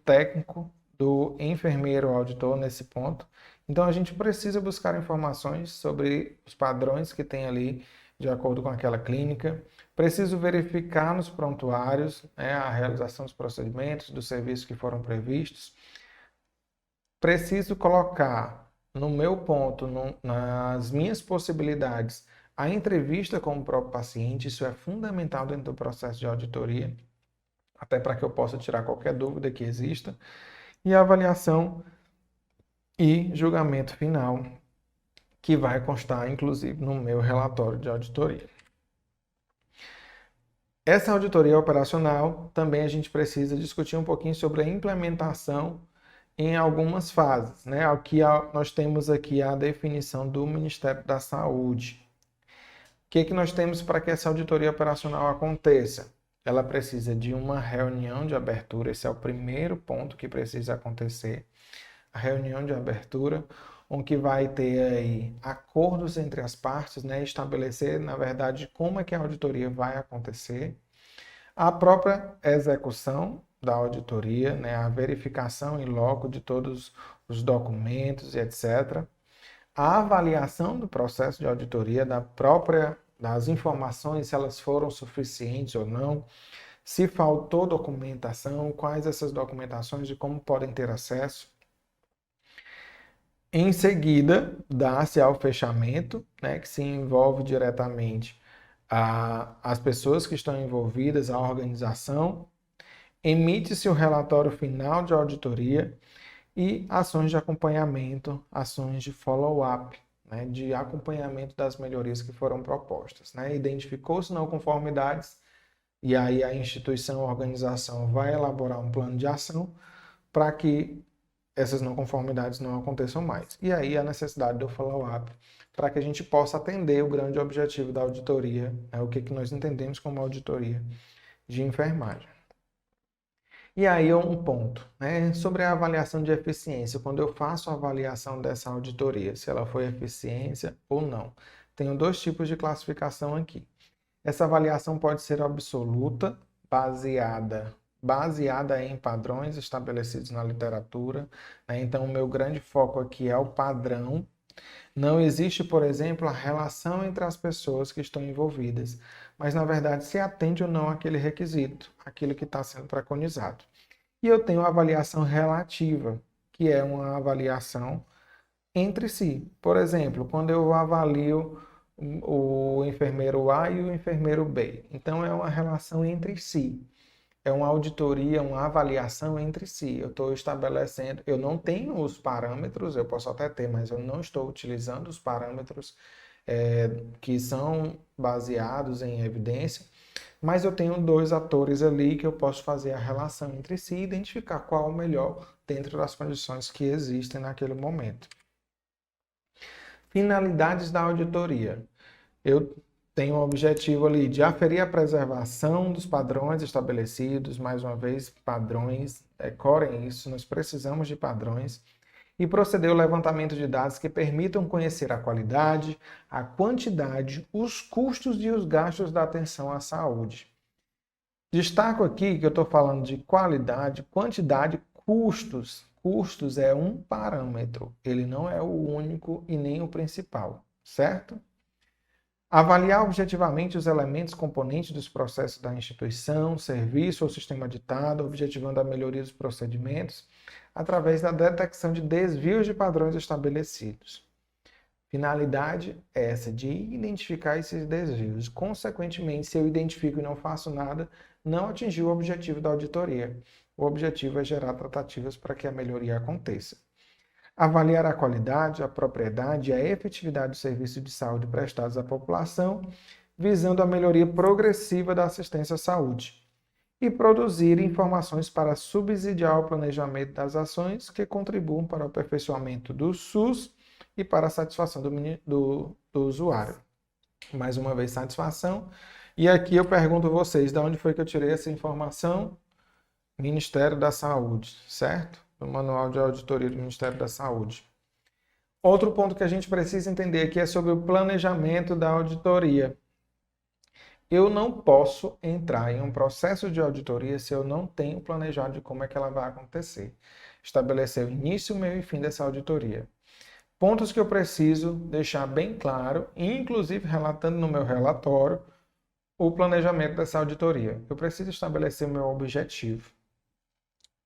técnico do enfermeiro auditor nesse ponto. Então, a gente precisa buscar informações sobre os padrões que tem ali de acordo com aquela clínica. Preciso verificar nos prontuários a realização dos procedimentos, dos serviços que foram previstos. Preciso colocar no meu ponto, nas minhas possibilidades, a entrevista com o próprio paciente. Isso é fundamental dentro do processo de auditoria, até para que eu possa tirar qualquer dúvida que exista. E a avaliação e julgamento final, que vai constar, inclusive, no meu relatório de auditoria. Essa auditoria operacional, também a gente precisa discutir um pouquinho sobre a implementação em algumas fases, né? Aqui nós temos aqui a definição do Ministério da Saúde. O que nós temos para que essa auditoria operacional aconteça? Ela precisa de uma reunião de abertura, esse é o primeiro ponto que precisa acontecer. A reunião de abertura, onde vai ter aí acordos entre as partes, né? Estabelecer, na verdade, como é que a auditoria vai acontecer. A própria execução da auditoria, né? A verificação em loco de todos os documentos e etc. A avaliação do processo de auditoria, das informações, se elas foram suficientes ou não, se faltou documentação, quais essas documentações e como podem ter acesso. Em seguida, dá-se ao fechamento, né, que se envolve diretamente as pessoas que estão envolvidas, a organização, emite-se o relatório final de auditoria e ações de acompanhamento, ações de follow-up, né, de acompanhamento das melhorias que foram propostas, né? Identificou-se não conformidades e aí a instituição, a organização vai elaborar um plano de ação para que essas não conformidades não aconteçam mais. E aí a necessidade do follow-up para que a gente possa atender o grande objetivo da auditoria, né, o que nós entendemos como auditoria de enfermagem. E aí um ponto, né, sobre a avaliação de eficiência. Quando eu faço a avaliação dessa auditoria, se ela foi eficiência ou não. Tenho 2 tipos de classificação aqui. Essa avaliação pode ser absoluta, baseada em padrões estabelecidos na literatura, né? Então, o meu grande foco aqui é o padrão. Não existe, por exemplo, a relação entre as pessoas que estão envolvidas, mas, na verdade, se atende ou não àquele requisito, aquilo que está sendo preconizado. E eu tenho a avaliação relativa, que é uma avaliação entre si. Por exemplo, quando eu avalio o enfermeiro A e o enfermeiro B. Então, é uma relação entre si. É uma auditoria, uma avaliação entre si. Eu estou estabelecendo, eu não tenho os parâmetros, eu posso até ter, mas eu não estou utilizando os parâmetros que são baseados em evidência, mas eu tenho dois atores ali que eu posso fazer a relação entre si e identificar qual o melhor dentro das condições que existem naquele momento. Finalidades da auditoria. Eu tenho o objetivo ali de aferir a preservação dos padrões estabelecidos, mais uma vez, padrões, decorem isso, nós precisamos de padrões, e proceder ao levantamento de dados que permitam conhecer a qualidade, a quantidade, os custos e os gastos da atenção à saúde. Destaco aqui que eu estou falando de qualidade, quantidade, custos. Custos é um parâmetro, ele não é o único e nem o principal, certo? Avaliar objetivamente os elementos componentes dos processos da instituição, serviço ou sistema ditado, objetivando a melhoria dos procedimentos, através da detecção de desvios de padrões estabelecidos. Finalidade é essa, de identificar esses desvios. Consequentemente, se eu identifico e não faço nada, não atingi o objetivo da auditoria. O objetivo é gerar tratativas para que a melhoria aconteça. Avaliar a qualidade, a propriedade e a efetividade do serviço de saúde prestados à população, visando a melhoria progressiva da assistência à saúde. E produzir informações para subsidiar o planejamento das ações que contribuam para o aperfeiçoamento do SUS e para a satisfação do usuário. Mais uma vez, satisfação. E aqui eu pergunto a vocês, de onde foi que eu tirei essa informação? Ministério da Saúde, certo? Do Manual de Auditoria do Ministério da Saúde. Outro ponto que a gente precisa entender aqui é sobre o planejamento da auditoria. Eu não posso entrar em um processo de auditoria se eu não tenho planejado de como é que ela vai acontecer. Estabelecer o início, o meio e fim dessa auditoria. Pontos que eu preciso deixar bem claro, inclusive relatando no meu relatório, o planejamento dessa auditoria. Eu preciso estabelecer o meu objetivo.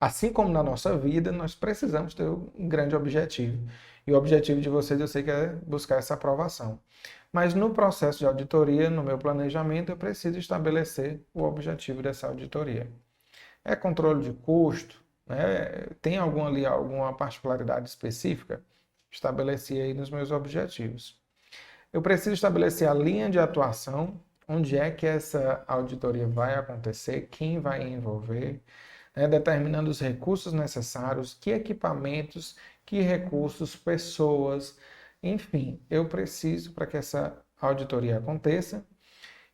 Assim como na nossa vida, nós precisamos ter um grande objetivo. E o objetivo de vocês, eu sei que é buscar essa aprovação. Mas no processo de auditoria, no meu planejamento, eu preciso estabelecer o objetivo dessa auditoria. É controle de custo? Né? Tem alguma particularidade específica? Estabeleci aí nos meus objetivos. Eu preciso estabelecer a linha de atuação, onde é que essa auditoria vai acontecer, quem vai envolver, né? Determinando os recursos necessários, que equipamentos, que recursos, pessoas, enfim, eu preciso para que essa auditoria aconteça.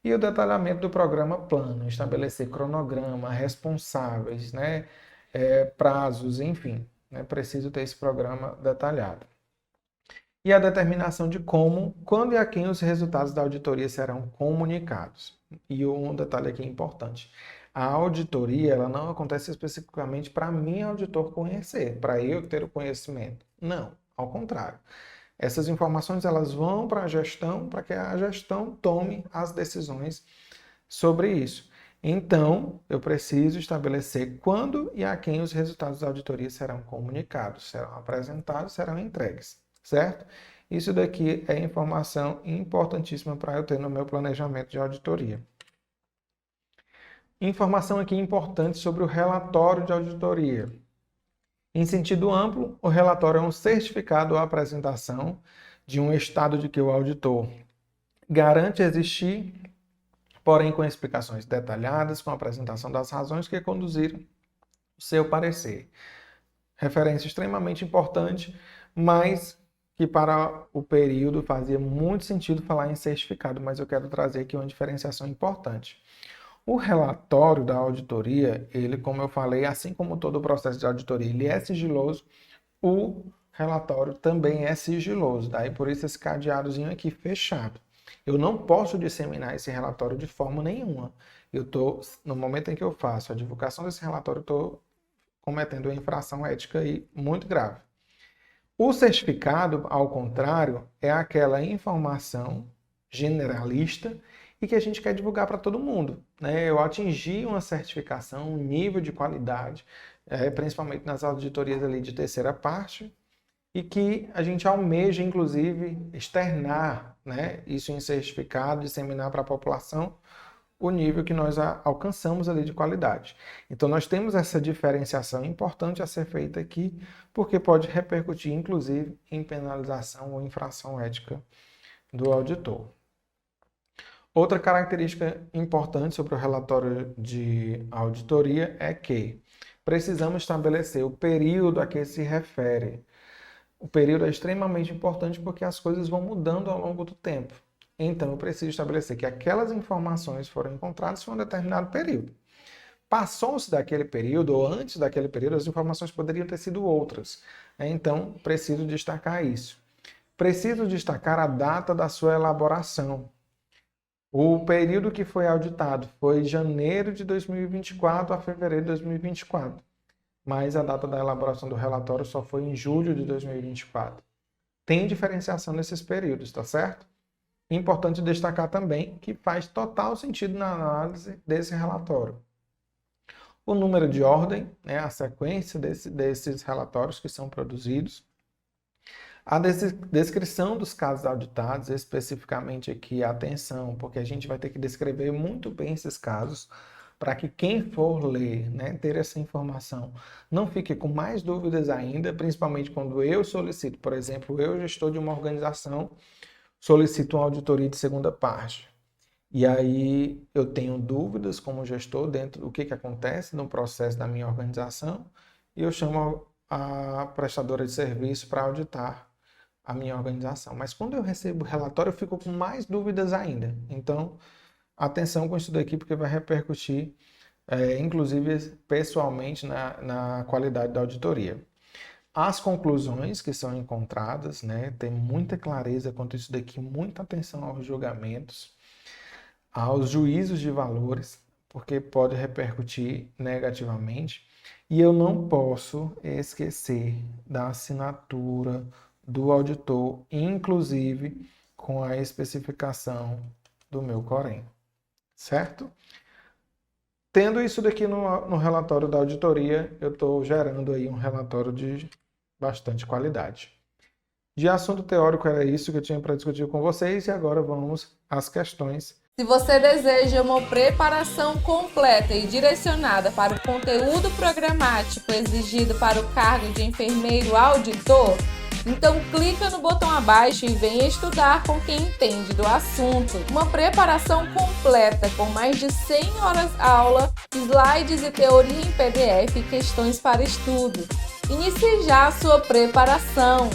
E o detalhamento do programa plano, estabelecer cronograma, responsáveis, né? Prazos, enfim, né? Preciso ter esse programa detalhado. E a determinação de como, quando e a quem os resultados da auditoria serão comunicados. E um detalhe aqui importante. A auditoria ela não acontece especificamente para mim, auditor, conhecer, para eu ter o conhecimento. Não, ao contrário. Essas informações elas vão para a gestão, para que a gestão tome as decisões sobre isso. Então, eu preciso estabelecer quando e a quem os resultados da auditoria serão comunicados, serão apresentados, serão entregues, certo? Isso daqui é informação importantíssima para eu ter no meu planejamento de auditoria. Informação aqui importante sobre o relatório de auditoria. Em sentido amplo, o relatório é um certificado ou apresentação de um estado de que o auditor garante existir, porém com explicações detalhadas, com a apresentação das razões que conduziram o seu parecer. Referência extremamente importante, mas que para o período fazia muito sentido falar em certificado, mas eu quero trazer aqui uma diferenciação importante. O relatório da auditoria, ele, como eu falei, assim como todo o processo de auditoria, ele é sigiloso, o relatório também é sigiloso, daí por isso esse cadeadozinho aqui fechado. Eu não posso disseminar esse relatório de forma nenhuma. No momento em que eu faço a divulgação desse relatório, eu estou cometendo uma infração ética aí muito grave. O certificado, ao contrário, é aquela informação generalista e que a gente quer divulgar para todo mundo, né? Eu atingi uma certificação, um nível de qualidade, principalmente nas auditorias ali de terceira parte, e que a gente almeja, inclusive, externar, né, isso em certificado, disseminar para a população o nível que nós alcançamos ali de qualidade. Então, nós temos essa diferenciação importante a ser feita aqui, porque pode repercutir, inclusive, em penalização ou infração ética do auditor. Outra característica importante sobre o relatório de auditoria é que precisamos estabelecer o período a que se refere. O período é extremamente importante porque as coisas vão mudando ao longo do tempo. Então, eu preciso estabelecer que aquelas informações foram encontradas em um determinado período. Passou-se daquele período, ou antes daquele período, as informações poderiam ter sido outras. Então, preciso destacar isso. Preciso destacar a data da sua elaboração. O período que foi auditado foi de janeiro de 2024 a fevereiro de 2024. Mas a data da elaboração do relatório só foi em julho de 2024. Tem diferenciação nesses períodos, tá certo? Importante destacar também que faz total sentido na análise desse relatório. O número de ordem, né, a sequência desses relatórios que são produzidos, a descrição dos casos auditados, especificamente aqui, atenção, porque a gente vai ter que descrever muito bem esses casos, para que quem for ler, né, ter essa informação, não fique com mais dúvidas ainda, principalmente quando eu solicito, por exemplo, eu gestor de uma organização, solicito uma auditoria de segunda parte. E aí eu tenho dúvidas como gestor dentro do que acontece no processo da minha organização e eu chamo a prestadora de serviço para auditar a minha organização. Mas quando eu recebo o relatório, eu fico com mais dúvidas ainda. Então, atenção com isso daqui, porque vai repercutir, inclusive, pessoalmente na qualidade da auditoria. As conclusões que são encontradas, né, tem muita clareza quanto a isso daqui, muita atenção aos julgamentos, aos juízos de valores, porque pode repercutir negativamente. E eu não posso esquecer da assinatura do auditor, inclusive com a especificação do meu Corem, certo? Tendo isso daqui no relatório da auditoria, eu estou gerando aí um relatório de bastante qualidade. De assunto teórico era isso que eu tinha para discutir com vocês e agora vamos às questões. Se você deseja uma preparação completa e direcionada para o conteúdo programático exigido para o cargo de enfermeiro auditor, então clica no botão abaixo e venha estudar com quem entende do assunto. Uma preparação completa com mais de 100 horas aula, slides e teoria em PDF e questões para estudo. Inicie já a sua preparação!